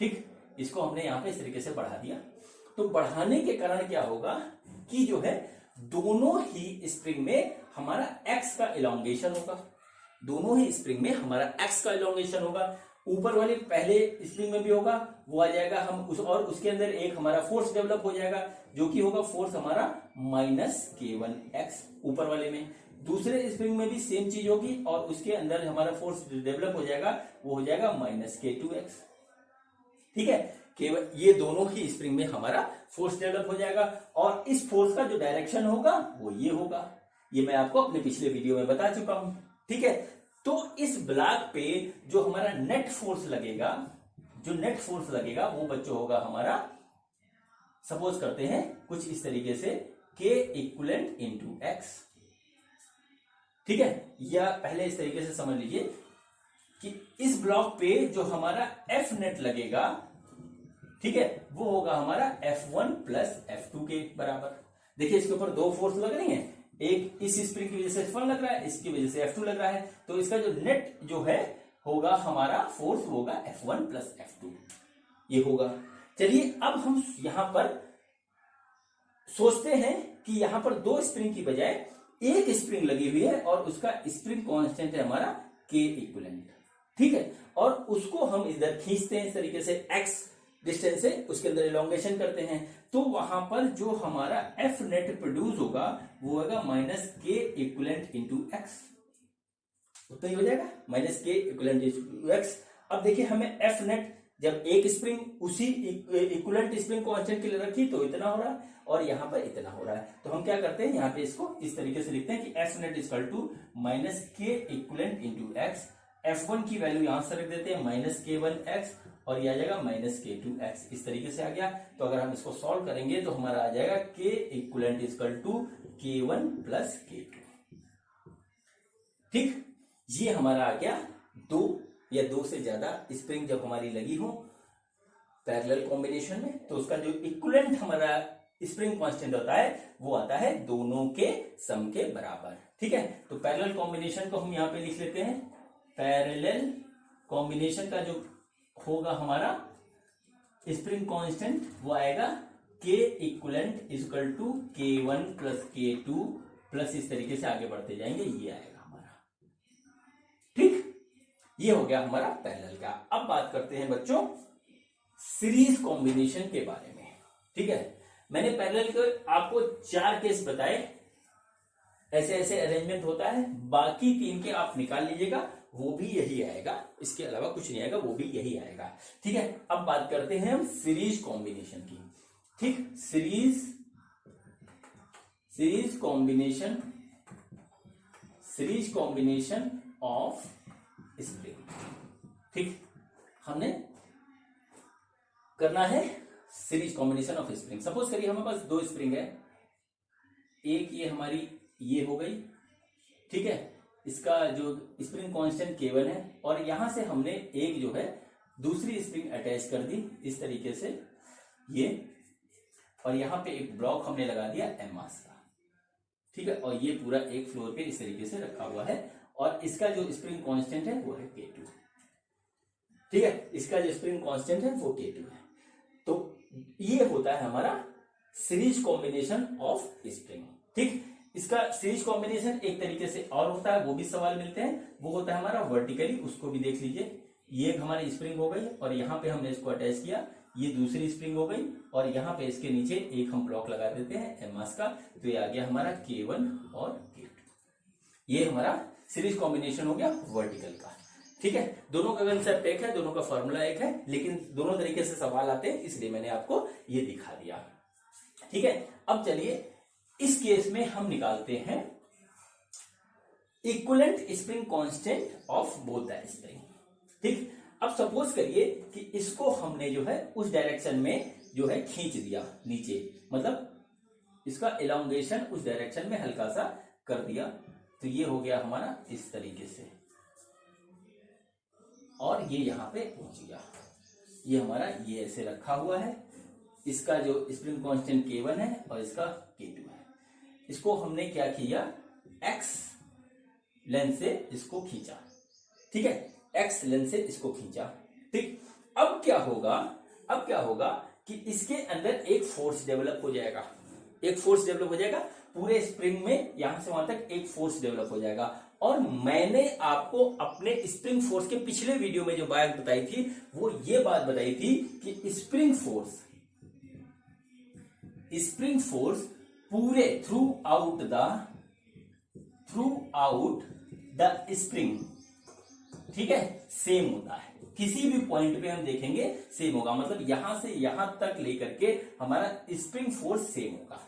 ठीक, इसको हमने यहां पे इस तरीके से बढ़ा दिया। तो बढ़ाने के कारण क्या होगा कि जो है दोनों ही स्प्रिंग में हमारा x का इलॉन्गेशन होगा, दोनों ही स्प्रिंग में हमारा x का इलॉन्गेशन होगा। ऊपर वाले पहले स्प्रिंग में भी होगा, वो आ जाएगा हम उस, और उसके अंदर एक हमारा फोर्स डेवलप हो जाएगा जो कि होगा फोर्स हमारा -K1x ऊपर वाले में। दूसरे स्प्रिंग में भी सेम चीज होगी और उसके अंदर हमारा फोर्स डेवलप हो जाएगा, वो हो जाएगा -K2x। ठीक है, केवल ये दोनों ही स्प्रिंग में हमारा फोर्स डेवलप हो जाएगा और इस फोर्स का जो डायरेक्शन होगा वो ये होगा। ये मैं आपको अपने पिछले वीडियो में बता चुका हूं। ठीक है, तो इस ब्लॉक पे जो हमारा नेट फोर्स लगेगा, जो नेट फोर्स लगेगा वो बच्चों होगा हमारा, सपोज करते हैं कुछ इस तरीके से K इक्विवेलेंट इंटू x। ठीक है, या पहले इस तरीके से समझ लीजिए कि इस ब्लॉक पे जो हमारा F नेट लगेगा, ठीक है, वो होगा हमारा F1 प्लस F2 के बराबर। देखिए इसके ऊपर दो फोर्स लग रही हैं, एक इस स्प्रिंग की वजह से F1 लग रहा है, इसकी वजह से F2 लग रहा है, तो इसका जो नेट जो है होगा हमारा फोर्स होगा F1 प्लस F2 ये होगा। चलिए अब हम यहां पर सोचते हैं कि यहां पर दो स्प्रिंग की बजाय एक स्प्रिंग लगी हुई है और उसका स्प्रिंग कांस्टेंट है हमारा K इक्विवेलेंट। ठीक है, और उसको हम इधर खींचते हैं इस तरीके से x डिस्टेंस से, उसके अंदर इलॉन्गेशन करते हैं, तो वहां पर जो हमारा F नेट प्रोड्यूस होगा वो होगा -K इक्विवेलेंट इंटू x। उतना ही हो जाएगा -K इक्विवेलेंट इंटू x। अब देखिए हमें F नेट जब एक स्प्रिंग उसी इक्विवेलेंट स्प्रिंग कांस्टेंट के लिए रखी तो इतना हो रहा है और यहाँ पर इतना हो रहा है, तो हम क्या करते हैं यहाँ पे इसको इस तरीके से लिखते हैं कि F net equal to -K equivalent into x। F1 की वैल्यू यहां से रख देते हैं -K1x और ये आ जाएगा -K2x, इस तरीके से आ गया। तो अगर हम इसको सॉल्व करेंगे तो हमारा आ जाएगा K equivalent equal to K1 plus K2। ठीक, ये हमारा आ गया दो या दो से ज्यादा स्प्रिंग जब हमारी लगी हो पैरेलल कॉम्बिनेशन में, तो उसका जो इक्विवेलेंट हमारा स्प्रिंग कांस्टेंट होता है वो आता है दोनों के सम के बराबर। ठीक है, तो पैरेलल कॉम्बिनेशन को हम यहां पे लिख लेते हैं। पैरेलल कॉम्बिनेशन का जो होगा हमारा स्प्रिंग कांस्टेंट वो आएगा K equivalent equal to K1 plus K2 plus इस तरीके से आगे बढ़ते जाएंगे, ये आएगा हमारा। ठीक, ये हो गया हमारा पैरेलल का। अब बात करते हैं बच्चों सीरीज कॉम्बिनेशन के बारे में। ठीक है, मैंने पैरेलल के आपको 4 केस बताए, ऐसे ऐसे अरेंजमेंट होता है, बाकी 3 के आप निकाल लीजिएगा, वो भी यही आएगा, इसके अलावा कुछ नहीं आएगा, वो भी यही आएगा। ठीक है, अब बात करते हैं हम सीरीज कॉम्बिनेशन की। ठीक, सीरीज कॉम्बिनेशन ऑफ स्प्रिंग। ठीक, हमने करना है series combination of spring. Suppose करिए हमारे पास दो स्प्रिंग है, एक ये हमारी ये हो गई। ठीक है, इसका जो स्प्रिंग कांस्टेंट K1 है और यहां से हमने एक जो है दूसरी स्प्रिंग अटैच कर दी इस तरीके से ये, और यहां पे एक ब्लॉक हमने लगा दिया m मास का। ठीक है, और ये पूरा एक फ्लोर पे इस तरीके से रखा हुआ है और इसका जो स्प्रिंग कांस्टेंट है वो है K2। ठीक है, इसका जो स्प्रिंग कांस्टेंट है वो K2 है। तो ये होता है हमारा सीरीज कॉम्बिनेशन ऑफ स्प्रिंग। ठीक, इसका सीरीज कॉम्बिनेशन एक तरीके से और होता है, वो भी सवाल मिलते हैं, वो होता है हमारा वर्टिकली, उसको भी देख लीजिए। ये एक हमारी स्प्रिंग हो गई और यहाँ पे हमने इसको अटैच किया, ये दूसरी स्प्रिंग हो गई, और यहाँ पे इसके नीचे एक हम ब्लॉक लगा देते हैं एम मास का, तो ये आ गया हमारा K1 और K2। ये हमारा सीरीज कॉम्बिनेशन हो गया वर्टिकल का। ठीक है, दोनों का कंसेप्ट एक है, दोनों का फॉर्मूला एक है, लेकिन दोनों तरीके से सवाल आते हैं, इसलिए मैंने आपको ये दिखा दिया। ठीक है, अब चलिए इस केस में हम निकालते हैं equivalent spring constant of both the spring. ठीक, अब सपोज करिए कि इसको हमने जो है उस डायरेक्शन में जो है खींच दिया नीचे, मतलब इसका एलोंगेशन उस डायरेक्शन में हल्का सा कर दिया, तो ये हो गया हमारा इस तरीके से, और ये यहां पे पहुंच गया। ये हमारा ये ऐसे रखा हुआ है, इसका जो स्प्रिंग कांस्टेंट K1 है और इसका K2 है। इसको हमने क्या किया, x लेंथ से इसको खींचा। ठीक है, x लेंथ से इसको खींचा। ठीक, अब क्या होगा कि इसके अंदर एक फोर्स डेवलप हो जाएगा, पूरे स्प्रिंग में यहां से वहां तक एक फोर्स डेवलप हो जाएगा। और मैंने आपको अपने स्प्रिंग फोर्स के पिछले वीडियो में जो बात बताई थी, वो ये बात बताई थी कि स्प्रिंग फोर्स पूरे थ्रू आउट द स्प्रिंग, ठीक है, सेम होता है। किसी भी पॉइंट पे हम देखेंगे सेम होगा, मतलब यहां से यहां तक लेकर के हमारा स्प्रिंग फोर्स सेम होगा।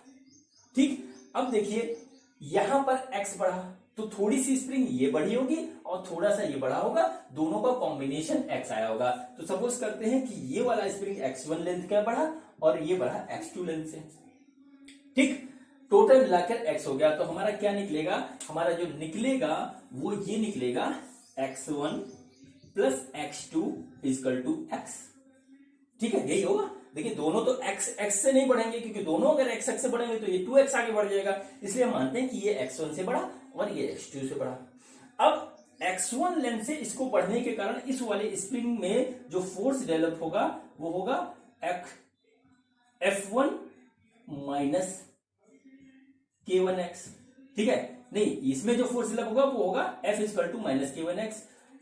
ठीक, अब देखिए यहां पर x बढ़ा तो थोड़ी सी स्प्रिंग ये बढ़ी होगी और थोड़ा सा ये बढ़ा होगा, दोनों का कॉम्बिनेशन x आया होगा। तो सपोज करते हैं कि ये वाला स्प्रिंग x1 लेंथ का बढ़ा और ये बढ़ा x2 लेंथ से। ठीक, टोटल मिलाकर x हो गया, तो हमारा क्या निकलेगा, हमारा जो निकलेगा वो ये निकलेगा x1 plus x2 equal to x। ठीक है, यही होगा। देखिए दोनों तो x से नहीं बढ़ेंगे, क्योंकि दोनों अगर x से बढ़ेंगे तो ये 2x आगे बढ़ जाएगा, इसलिए हम मानते हैं कि ये x1 से बढ़ा और ये x2 से बढ़ा। अब x1 लेंथ से इसको बढ़ने के कारण इस वाले स्प्रिंग में जो फोर्स डेवलप होगा वो होगा F1 माइनस K1x। ठीक है, नहीं, इसमें जो फोर्स डेवलप होगा वो होगा F equal to minus K1x,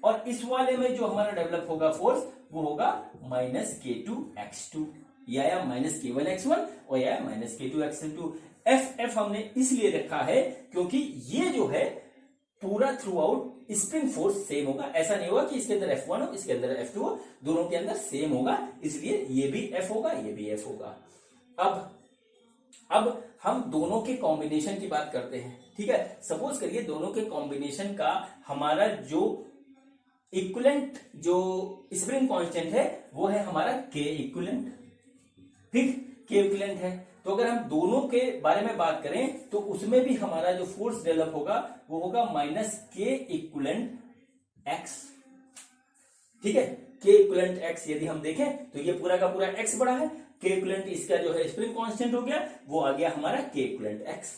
और इस वाले में जो हमारा डेवलप होगा फोर्स वो होगा माइनस K2x2, या आया माइनस K1x1 और या माइनस K2x2। F हमने इसलिए रखा है क्योंकि ये जो है पूरा through out spring force same होगा। ऐसा नहीं होगा कि इसके अंदर F1 हो इसके अंदर F2 हो, दोनों के अंदर सेम होगा, इसलिए ये भी F होगा ये भी F होगा। अब हम दोनों के कॉम्बिनेशन की बात करते हैं। ठीक है, सपोज करिए दोनों के कॉम्बिनेशन का हमारा जो इक्विवेलेंट जो स्प्रिंग कांस्टेंट है वो है हमारा K इक्विवेलेंट। ठीक, K इक्विवेलेंट है, तो अगर हम दोनों के बारे में बात करें तो उसमें भी हमारा जो फोर्स डेवलप होगा वो होगा माइनस K इक्विवेलेंट x। ठीक है, K इक्विवेलेंट x यदि हम देखें तो ये पूरा का पूरा x बड़ा है, K इक्विवेलेंट इसका जो है स्प्रिंग कांस्टेंट हो गया, वो आ गया हमारा K इक्विवेलेंट x।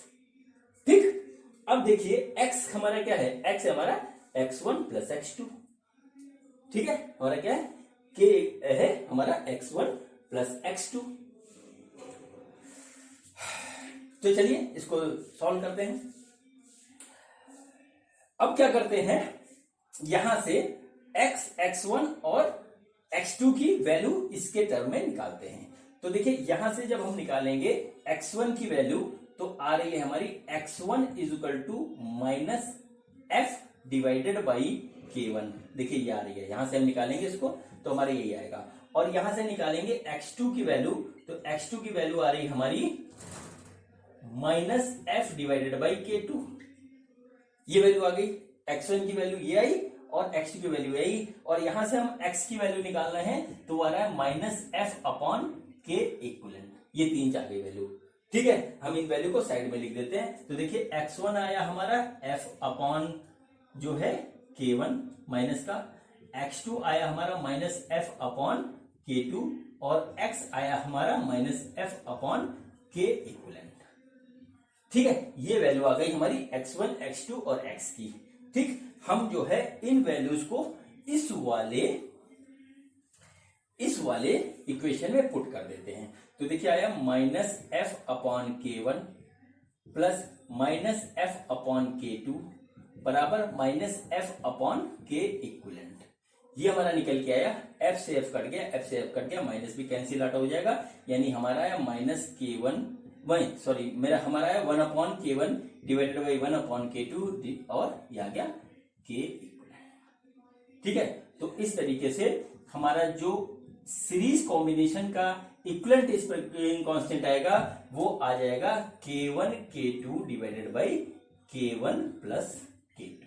ठीक, अब देखिए x हमारा क्या है, x हमारा x1 प्लस x2। ठीक है, हमारा क्या है, K है हमारा x1 प्लस x2। तो चलिए इसको सॉल्व करते हैं। अब क्या करते हैं, यहां से x1 और x2 की वैल्यू इसके टर्म में निकालते हैं। तो देखिए यहां से जब हम निकालेंगे x1 की वैल्यू तो आ रही है हमारी x1 is equal to minus f divided by K1। देखिए ये आ रही है, यहां से हम निकालेंगे इसको तो हमारे यही आएगा, और यहां से निकालेंगे x2 की वैल्यू, तो x2 की वैल्यू आ रही हमारी minus f divided by K2। ये वैल्यू आ गई, x1 की वैल्यू ये आई और x2 की वैल्यू आई, और यहां से हम x की वैल्यू निकालना है तो आ रहा है minus f upon K equivalent. ये तीन आ गई वैल्यू। ठीक है, हम इन वैल्यू को साइड में लिख देते हैं। तो देखिए x1 आया हमारा f अपॉन जो है K1 माइनस का, x2 आया हमारा माइनस f अपॉन K2, और x आया हमारा minus f upon K equivalent. ठीक है, ये वैल्यू आ गई हमारी x1 x2 और x की। ठीक, हम जो है इन वैल्यूज को इस वाले इक्वेशन में पुट कर देते हैं। तो देखिए आया minus f upon K1 plus minus f upon K2 बराबर minus f upon K equivalent. ये हमारा निकल के आया, एफ से एफ कट गया, एफ से एफ कट गया, माइनस भी कैंसिल आउट हो जाएगा, यानी हमारा आया माइनस के वन, सॉरी मेरा हमारा आया 1/K1 डिवाइडेड बाई 1/K2 और ये आ गया K इक्वलेंट। ठीक है, तो इस तरीके से हमारा जो सीरीज कॉम्बिनेशन का इक्वलेंट स्प्रिंग कांस्टेंट आएगा वो आ जाएगा K1 K2 divided by K1 plus K2।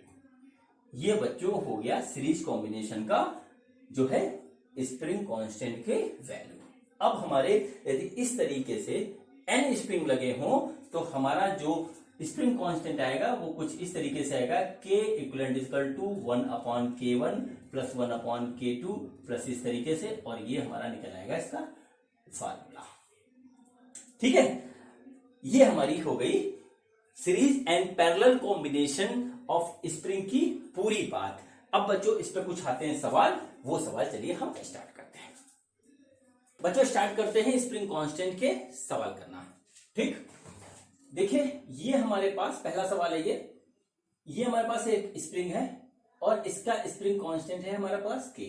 ये बच्चों हो गया सीरीज कॉम्बिनेशन का जो है स्प्रिंग कांस्टेंट के वैल्यू। अब हमारे यदि इस तरीके से n स्प्रिंग लगे हों तो हमारा जो स्प्रिंग कांस्टेंट आएगा वो कुछ इस तरीके से आएगा, K equivalent equal to 1/K1 plus 1/K2 plus इस तरीके से, और ये हमारा निकल आएगा इसका फार्मूला। ठीक है, ये हमारी हो गई series and parallel combination of spring की पूरी बात। अब बच्चों इस पे कुछ आते हैं सवाल, वो सवाल चलिए हम स्टार्ट करते हैं। बच्चों स्टार्ट करते हैं स्प्रिंग कांस्टेंट के सवाल करना। ठीक, देखिए ये हमारे पास पहला सवाल है, ये हमारे पास एक स्प्रिंग है और इसका स्प्रिंग कांस्टेंट है हमारे पास K।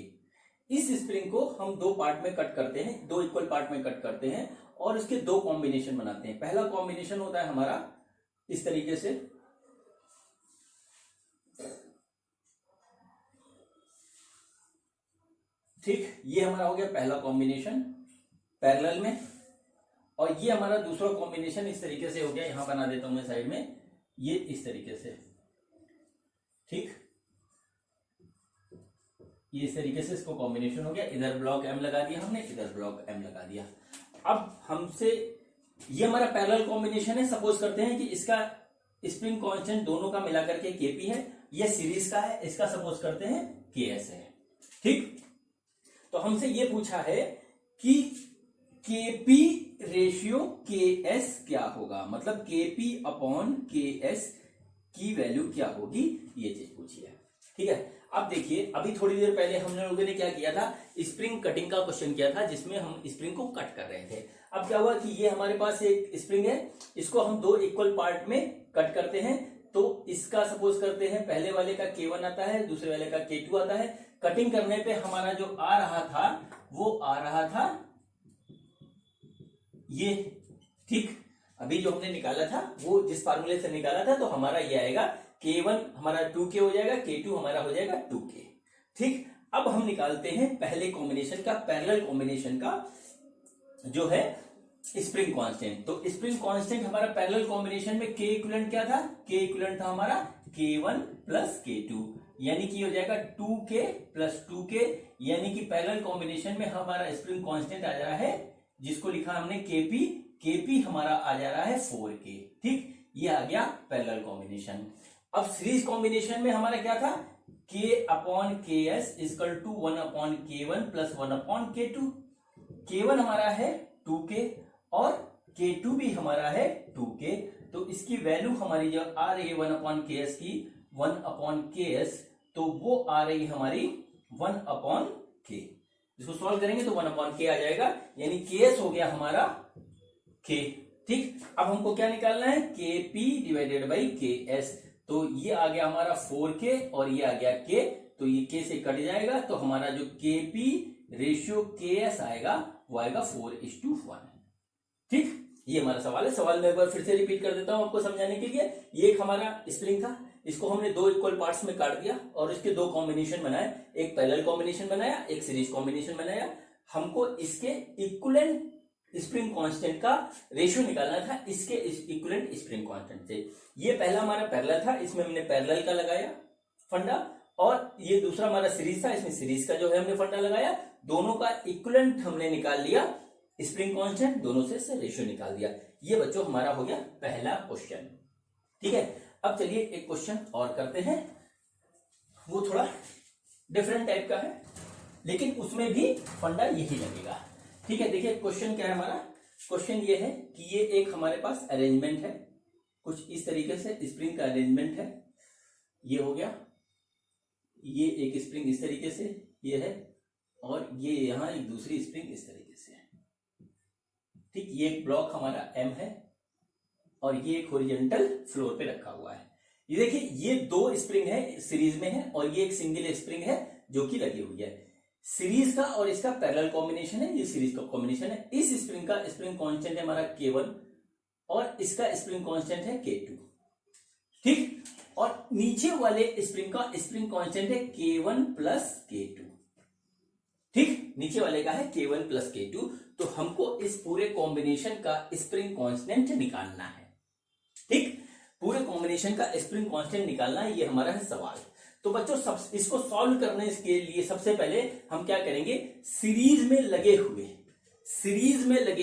इस स्प्रिंग को हम दो पार्ट में कट करते हैं, दो इक्वल पार्ट में कट करते हैं और इसके दो कॉम्बिनेशन बनाते हैं। पहला कॉम्बिनेशन होता है हमारा इस तरीके से, ठीक, ये हमारा हो गया पहला कॉम्बिनेशन पैरेलल में, और ये हमारा दूसरा कॉम्बिनेशन इस तरीके से हो गया, यहां बना देता हूं मैं साइड में, ये इस तरीके से। ठीक, ये इस तरीके से इसको कॉम्बिनेशन हो गया, इधर ब्लॉक M लगा दिया हमने, इधर ब्लॉक M लगा दिया। अब हमसे ये हमारा पैरेलल कॉम्बिनेशन है, सपोज करते हैं कि इसका स्प्रिंग कांस्टेंट दोनों का मिलाकर के Kp है, ये सीरीज का है, इसका सपोज करते हैं Ks है। ठीक, तो हमसे ये पूछा है कि Kp रेशियो Ks क्या होगा, मतलब Kp/Ks की वैल्यू क्या होगी, ये चीज पूछी है। ठीक है, अब देखिए अभी थोड़ी देर पहले हम लोगों ने क्या किया था, स्प्रिंग कटिंग का क्वेश्चन किया था जिसमें हम स्प्रिंग को कट कर रहे थे। अब क्या हुआ कि ये हमारे पास एक स्प्रिंग है, इसको हम दो इक्वल पार्ट में कट करते हैं, तो इसका सपोज करते हैं पहले वाले का K1 आता है, दूसरे वाले का K2 आता है। कटिंग करने पे हमारा जो आ रहा था वो आ रहा था ये। ठीक, अभी जो हमने निकाला था वो जिस फार्मूले से निकाला था, तो हमारा ये आएगा K1 हमारा 2K हो जाएगा, K2 हमारा हो जाएगा 2K। ठीक, अब हम निकालते हैं पहले कॉम्बिनेशन का, पैरेलल कॉम्बिनेशन का जो है स्प्रिंग कांस्टेंट। तो स्प्रिंग कांस्टेंट हमारा पैरेलल कॉम्बिनेशन में K इक्विवेलेंट क्या था, K इक्विवेलेंट था हमारा K1 प्लस K2, यानी कि हो जाएगा 2K प्लस 2K, यानी कि पैरेलल कॉम्बिनेशन में हमारा स्प्रिंग कांस्टेंट आ जा रहा है, जिसको लिखा हमने Kp, Kp हमारा आ जा रहा है 4K। ठीक, ये आ गया पैरेलल कॉम्बिनेशन। अब सीरीज कॉम्बिनेशन में हमारा क्या था, K/Ks equal to 1/K1 plus 1/K2। K1 हमारा है 2K और K2 भी हमारा है 2K, तो इसकी वैल्यू हमारी जो आ रही है 1/Ks की 1/Ks, तो वो आ रही हमारी 1/K। इसको सॉल्व करेंगे तो 1/K आ जाएगा, यानी Ks हो गया हमारा K। ठीक, अब हमको क्या निकालना है, Kp डिवाइडेड बाई Ks, तो ये आ गया हमारा 4K और ये आ गया K, तो ये K से कट जाएगा, तो हमारा जो Kp रेशियो Ks आएगा वो आएगा 4:1। ठीक, ये हमारा सवाल है। सवाल में एक बार फिर से रिपीट कर देता हूं आपको समझाने के लिए। ये एक हमारा स्प्रिंग था, इसको हमने दो इक्वल पार्ट्स में काट दिया और इसके दो कॉम्बिनेशन बनाए, एक पैरेलल कॉम्बिनेशन बनाया, एक सीरीज कॉम्बिनेशन बनाया। हमको इसके इक्विवेलेंट स्प्रिंग कांस्टेंट का रेशियो निकालना था इसके इक्विवेलेंट स्प्रिंग कांस्टेंट से। ये पहला हमारा पैरेलल था, इसमें हमने पैरेलल का लगाया फंडा, और ये दूसरा हमारा सीरीज था, इसमें सीरीज का जो है हमने फंडा लगाया। दोनों का इक्विवेलेंट हमने निकाल लिया स्प्रिंग कांस्टेंट, दोनों से रेशियो निकाल दिया। ये बच्चों हमारा हो गया पहला क्वेश्चन। ठीक है, अब चलिए एक क्वेश्चन और करते हैं, वो थोड़ा डिफरेंट टाइप का है लेकिन उसमें भी फंडा यही लगेगा। ठीक है, देखिए क्वेश्चन क्या है हमारा। क्वेश्चन ये है कि ये एक हमारे पास अरेंजमेंट है, कुछ इस तरीके से स्प्रिंग का अरेंजमेंट है, ये हो गया, ये एक स्प्रिंग इस तरीके से ये है, और ये यहां एक दूसरी स्प्रिंग इस तरीके से है। ठीक, ये एक ब्लॉक हमारा M है और ये एक हॉरिजॉन्टल फ्लोर पे रखा हुआ है। ये देखिए ये दो स्प्रिंग है, सीरीज में है, और ये एक सिंगल स्प्रिंग है जो कि लगी हुई है। सीरीज का और इसका पैरेलल कॉम्बिनेशन है, ये सीरीज का कॉम्बिनेशन है। इस स्प्रिंग का स्प्रिंग कांस्टेंट है हमारा K1 और इसका स्प्रिंग कांस्टेंट है K2, ठीक। और नीचे वाले स्प्रिंग का स्प्रिंग कांस्टेंट है K1 प्लस K2, ठीक। नीचे वाले का है K1 प्लस K2। तो हमको इस पूरे कॉम्बिनेशन का स्प्रिंग कांस्टेंट निकालना है, ठीक। पूरे कॉम्बिनेशन का स्प्रिंग कांस्टेंट निकालना है, ये हमारा है सवाल। तो बच्चों इसको सॉल्व करने के लिए सबसे पहले हम क्या करेंगे, सीरीज में लगे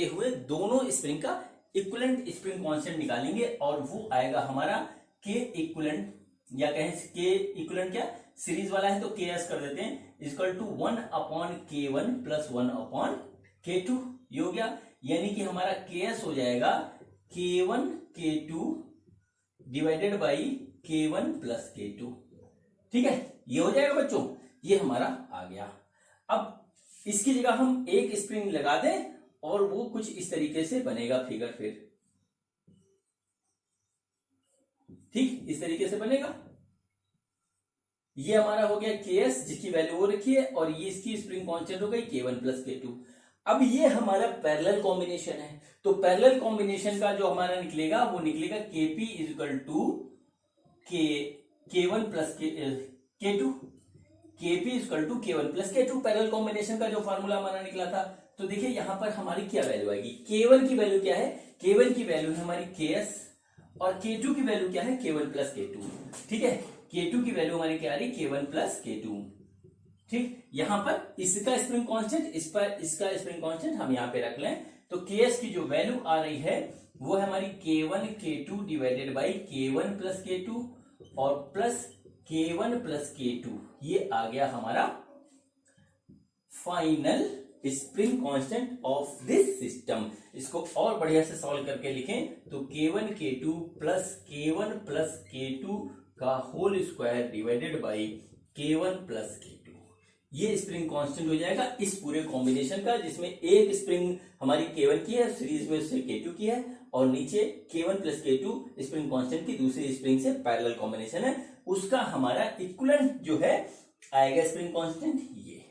हुए दोनों स्प्रिंग का इक्विवेलेंट स्प्रिंग कांस्टेंट निकालेंगे और वो आएगा हमारा K इक्विवेलेंट, या कहें K इक्विवेलेंट क्या, सीरीज वाला है तो KS कर देते हैं, equal to 1/K1 plus 1/K2। ये हो गया, यानी कि हमारा KS हो जाएगा K1 K2 divided by K1 plus K2, ठीक है। ये हो जाएगा बच्चों, ये हमारा आ गया। अब इसकी जगह हम एक स्प्रिंग लगा दें और वो कुछ इस तरीके से बनेगा फिगर, फिर ठीक इस तरीके से बनेगा। ये हमारा हो गया KS जिसकी वैल्यू वो रखी है, और ये इसकी स्प्रिंग कांस्टेंट हो गई K1 प्लस K2। अब ये हमारा पैरेलल कॉम्बिनेशन है, तो पैरेलल कॉम्बिनेशन का जो हमारा निकलेगा वो निकलेगा KP equal to K1 plus K2, KP equal to K1 plus K2। Parallel combination का जो फॉर्मूला हमारा निकला था, तो देखिए यहां पर हमारी क्या वैल्यू आएगी, K1 की वैल्यू क्या है, K1 की वैल्यू है हमारी KS, और K2 की वैल्यू क्या है, K1 प्लस K2, ठीक है। K2 की वैल्यू हमारी क्या आ रही, K1 प्लस K2, ठीक। यहां पर इसका स्प्रिंग कांस्टेंट, इस पर इसका स्प्रिंग कांस्टेंट हम यहां पे रख लें, तो KS की जो वैल्यू आ रही है वो है हमारी K1 K2 divided by K1 plus K2 और प्लस K1 प्लस K2। ये आ गया हमारा final spring constant of this system. इसको और बढ़िया से सॉल्व करके लिखें तो K1 K2 plus K1 plus K2 का whole square divided by K1 plus K2, ये स्प्रिंग कांस्टेंट हो जाएगा इस पूरे कॉम्बिनेशन का, जिसमें एक स्प्रिंग हमारी K1 की है, सीरीज में उससे K2 की है, और नीचे K1 plus K2 spring constant की दूसरी स्प्रिंग से पैरेलल कॉम्बिनेशन है, उसका हमारा इक्विवेलेंट जो है आएगा स्प्रिंग कांस्टेंट ये,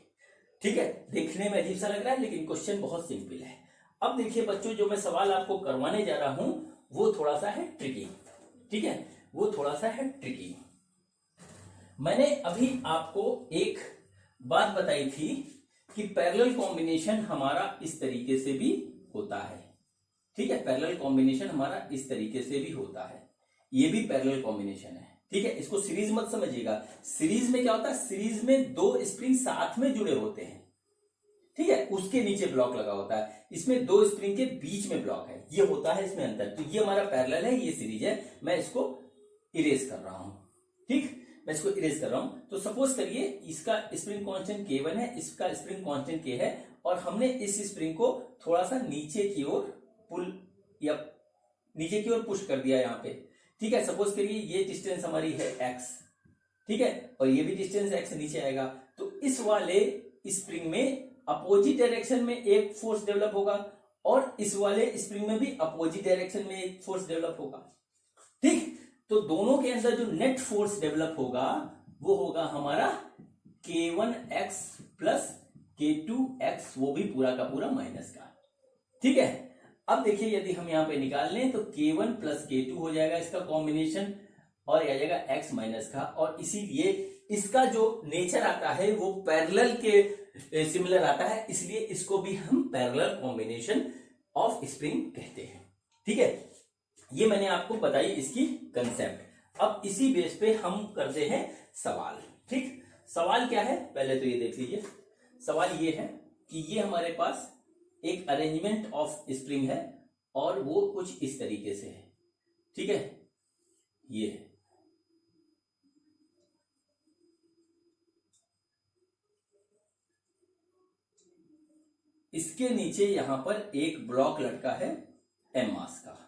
ठीक है। देखने में अजीब सा लग रहा है लेकिन क्वेश्चन बहुत सिंपल है। अब देखिए बच्चों, जो मैं सवाल आपको करवाने जा रहा हूं वो थोड़ा सा है ट्रिकी, ठीक है, वो थोड़ा सा है ट्रिकी। मैंने अभी आपको एक बात बताई थी कि पैरेलल कॉम्बिनेशन हमारा इस तरीके से भी होता है, ठीक है। पैरेलल कॉम्बिनेशन हमारा इस तरीके से भी होता है, ये भी पैरेलल कॉम्बिनेशन है, ठीक है। इसको सीरीज मत समझिएगा, सीरीज में क्या होता है, सीरीज में दो स्प्रिंग साथ में जुड़े होते हैं, ठीक है, उसके नीचे ब्लॉक लगा होता है, इसमें दो स्प्रिंग के बीच में ब्लॉक है, ये होता है इसमें अंतर। तो ये हमारा पैरेलल है, ये सीरीज है, मैं इसको इरेज कर रहा हूं, ठीक, मैं इसको इरेज कर रहा हूं। तो सपोज करिए इसका स्प्रिंग कांस्टेंट K1 है, इसका स्प्रिंग कांस्टेंट K है, और हमने इस स्प्रिंग को थोड़ा सा नीचे की ओर पुल या नीचे की ओर पुश कर दिया यहाँ पे, ठीक है। सपोज करिए ये डिस्टेंस हमारी है x, ठीक है, और ये भी डिस्टेंस x नीचे आएगा, तो इस वाले स्प्रिंग में अपोजिट डायरेक्शन में एक फोर्स डेवलप होगा, और इस वाले स्प्रिंग में भी अपोजिट डायरेक्शन में एक फोर्स डेवलप होगा, ठीक। तो दोनों के अंदर जो नेट फोर्स डेवलप होगा वो होगा हमारा K1x प्लस K2x, वो भी पूरा का पूरा माइनस का, ठीक है। अब देखिए यदि हम यहां पे निकाल लें तो K1 प्लस K2 हो जाएगा इसका कॉम्बिनेशन, और आ जाएगा x माइनस का, और इसीलिए इसका जो नेचर आता है वो पैरेलल के सिमिलर आता है, इसलिए इसको भी हम पैरेलल कॉम्बिनेशन ऑफ स्प्रिंग कहते हैं, ठीक है। ये मैंने आपको बताई इसकी कंसेप्ट। अब इसी बेस पे हम करते हैं सवाल, ठीक। सवाल क्या है, पहले तो ये देख लीजिए। सवाल ये है कि ये हमारे पास एक अरेंजमेंट ऑफ स्प्रिंग है और वो कुछ इस तरीके से है, ठीक है, ये है। इसके नीचे यहां पर एक ब्लॉक लटका है m मास का,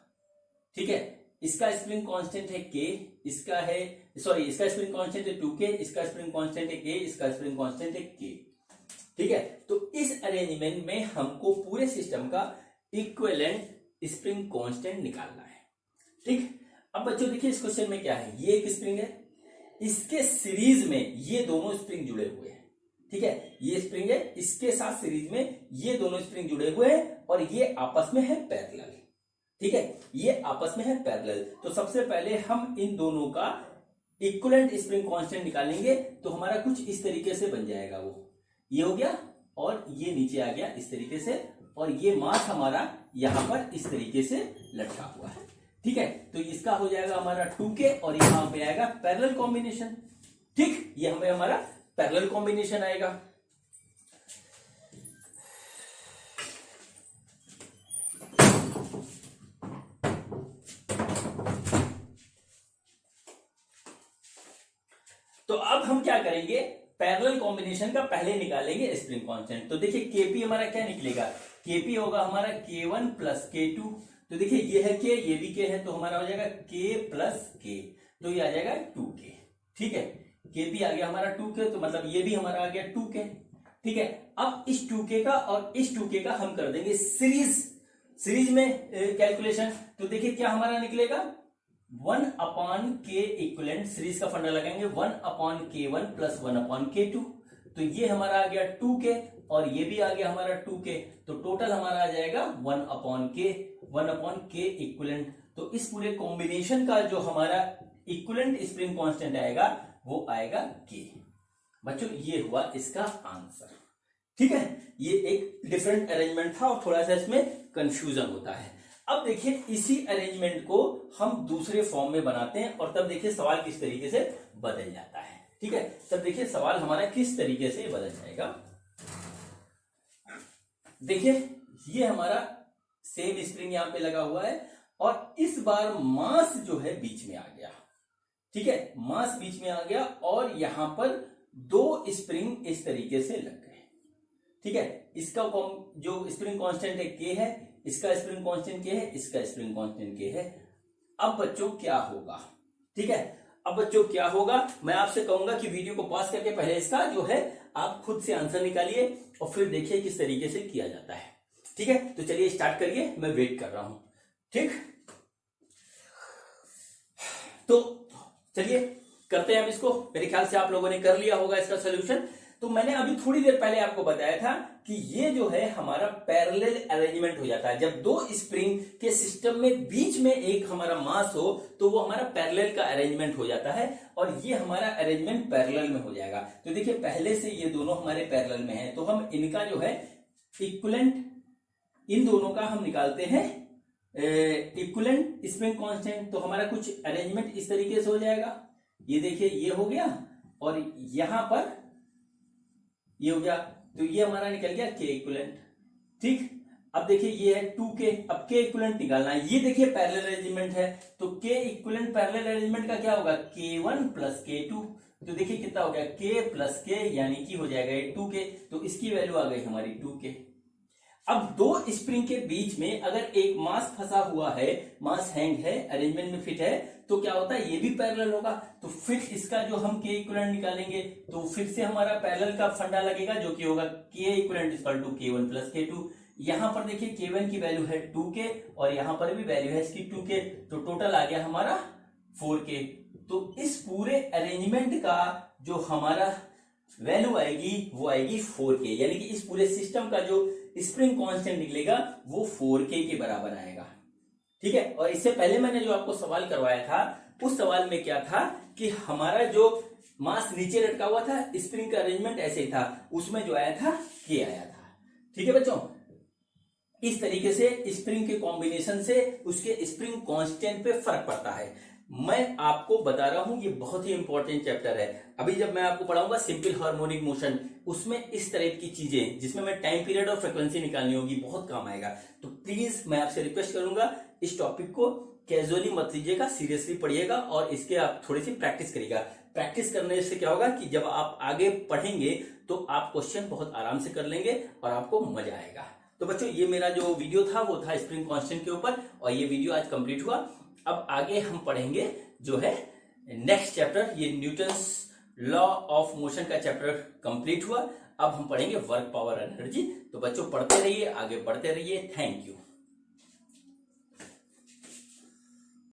ठीक है। इसका स्प्रिंग कांस्टेंट है K, इसका है इसका स्प्रिंग कांस्टेंट है 2K, इसका स्प्रिंग कांस्टेंट है K, इसका स्प्रिंग कांस्टेंट है K, ठीक है। तो इस अरेंजमेंट में हमको पूरे सिस्टम का इक्विवेलेंट स्प्रिंग कांस्टेंट निकालना है, ठीक। अब बच्चों देखिए इस क्वेश्चन में क्या है, ये एक स्प्रिंग है, इसके सीरीज में ये दोनों स्प्रिंग जुड़े हुए हैं, ठीक है, ये स्प्रिंग है, इसके साथ सीरीज में ये दोनों स्प्रिंग जुड़े हुए हैं और ये आपस में है पैरेलल। ठीक है, ये आपस में है पैरेलल। तो सबसे पहले हम इन दोनों का इक्विवेलेंट स्प्रिंग कांस्टेंट निकालेंगे, तो हमारा कुछ इस तरीके से बन जाएगा। वो ये हो गया और ये नीचे आ गया इस तरीके से, और ये मास हमारा यहां पर इस तरीके से लटका हुआ है। ठीक है, तो इसका हो जाएगा हमारा 2K और यहां पे आएगा पैरेलल कॉम्बिनेशन। ठीक, ये हमें हमारा पैरेलल कॉम्बिनेशन आएगा। तो अब हम क्या करेंगे, पैरेलल कॉम्बिनेशन का पहले निकालेंगे स्प्रिंग कांस्टेंट। तो देखिए केपी हमारा क्या निकलेगा, केपी होगा हमारा K1 प्लस K2। तो देखिए ये है K, ये भी K है, तो हमारा हो जाएगा K प्लस K, तो ये आ जाएगा 2K। ठीक है, केपी आ गया हमारा 2K, तो मतलब ये भी हमारा आ गया 2K। ठीक है, अब इस 2K का और इस 2K का हम कर देंगे सीरीज में कैलकुलेशन। तो देखिए क्या हमारा निकलेगा, 1/K इक्विवेलेंट, सीरीज का फंडा लगाएंगे 1/K1 प्लस 1/K2। तो ये हमारा आ गया 2K और ये भी आ गया हमारा 2K, तो टोटल हमारा आ जाएगा 1/K इक्विवेलेंट। तो इस पूरे कॉम्बिनेशन का जो हमारा इक्विवेलेंट स्प्रिंग कांस्टेंट आएगा वो आएगा K। बच्चों ये हुआ इसका आंसर। ठीक है, ये एक डिफरेंट अरेंजमेंट था और थोड़ा सा इसमें कंफ्यूजन होता है। अब देखिए इसी अरेंजमेंट को हम दूसरे फॉर्म में बनाते हैं और तब देखिए सवाल किस तरीके से बदल जाता है। ठीक है, तब देखिए सवाल हमारा किस तरीके से बदल जाएगा। देखिए ये हमारा सेम स्प्रिंग यहां पे लगा हुआ है और इस बार मास जो है बीच में आ गया। ठीक है, मास बीच में आ गया और यहां पर दो स्प्रिंग इस तरीके से लग गए। ठीक है, इसका जो स्प्रिंग कांस्टेंट है K है, इसका स्प्रिंग कांस्टेंट K है, इसका स्प्रिंग कांस्टेंट K है। अब बच्चों क्या होगा, ठीक है, अब बच्चों क्या होगा, मैं आपसे कहूंगा कि वीडियो को पॉज करके पहले इसका जो है आप खुद से आंसर निकालिए और फिर देखिए किस तरीके से किया जाता है। ठीक है, तो चलिए स्टार्ट करिए, मैं वेट कर रहा हूं। ठीक, तो चलिए करते हैं हम इसको। मेरे ख्याल से आप लोगों ने कर लिया होगा इसका सोल्यूशन। तो मैंने अभी थोड़ी देर पहले आपको बताया था कि ये जो है हमारा पैरेलल अरेंजमेंट हो जाता है। जब दो स्प्रिंग के सिस्टम में बीच में एक हमारा मास हो तो वो हमारा पैरेलल का अरेंजमेंट हो जाता है और ये हमारा अरेंजमेंट पैरेलल में हो जाएगा। तो देखिए पहले से ये दोनों हमारे पैरेलल में है, तो हम इनका जो है इक्विवेलेंट, इन दोनों का हम निकालते हैं इक्विवेलेंट स्प्रिंग कांस्टेंट। तो हमारा कुछ अरेंजमेंट इस तरीके से हो जाएगा। ये देखिए ये हो गया और यहां पर ये हो गया, तो ये हमारा निकल गया K इक्विवेलेंट। ठीक, अब देखिए ये है 2K, अब K इक्विवेलेंट निकालना है। ये देखिए पैरेलल अरेंजमेंट है, तो K इक्विवेलेंट पैरेलल अरेंजमेंट का क्या होगा, K1 प्लस K2। तो देखिए कितना हो गया, K प्लस K यानी कि हो जाएगा ये 2K, तो इसकी वैल्यू आ गई हमारी 2K। अब दो स्प्रिंग के बीच में अगर एक मास फंसा हुआ है, मास हैंग है, अरेंजमेंट में फिट है, तो क्या होता है, ये भी पैरेलल होगा। तो फिर इसका जो हम K इक्विवेलेंट निकालेंगे तो फिर से हमारा पैरेलल का फंडा लगेगा जो कि होगा K equivalent equal to K1 plus K2। यहां पर देखिए K1 की वैल्यू है 2K और यहां पर भी वैल्यू है इसकी 2K, तो टोटल आ गया हमारा 4K। तो इस पूरे अरेंजमेंट का जो हमारा वैल्यू आएगी वो आएगी 4K, यानी कि इस पूरे सिस्टम का जो स्प्रिंग कांस्टेंट निकलेगा वो 4K के बराबर आएगा। ठीक है, और इससे पहले मैंने जो आपको सवाल करवाया था उस सवाल में क्या था कि हमारा जो मास नीचे लटका हुआ था, स्प्रिंग का अरेंजमेंट ऐसे ही था, उसमें जो आया था K आया था। ठीक है बच्चों, इस तरीके से स्प्रिंग के कॉम्बिनेशन से उसके स्प्रिंग कांस्टेंट पे फर्क पड़ता है। मैं आपको बता रहा हूं ये बहुत ही इंपॉर्टेंट चैप्टर है। अभी जब मैं आपको पढ़ाऊंगा सिंपल हार्मोनिक मोशन, उसमें इस तरह की चीजें जिसमें मैं टाइम पीरियड और फ्रीक्वेंसी निकालनी होगी, बहुत काम आएगा। तो प्लीज मैं आपसे रिक्वेस्ट करूंगा इस टॉपिक को कैजुअली मत लीजिएगा, सीरियसली पढ़िएगा और इसके आप थोड़ी सी प्रैक्टिस करिएगा। प्रैक्टिस करने से क्या होगा कि जब आप आगे पढ़ेंगे तो आप क्वेश्चन बहुत आराम से कर लेंगे और आपको मजा आएगा। तो बच्चों ये मेरा जो वीडियो था वो था स्प्रिंग कांस्टेंट के ऊपर और ये वीडियो आज कंप्लीट हुआ। अब आगे हम पढ़ेंगे जो है नेक्स्ट चैप्टर, ये न्यूटन्स लॉ ऑफ मोशन का चैप्टर कंप्लीट हुआ। अब हम पढ़ेंगे वर्क, पावर, एनर्जी। तो बच्चों पढ़ते रहिए, आगे बढ़ते रहिए। Thank you.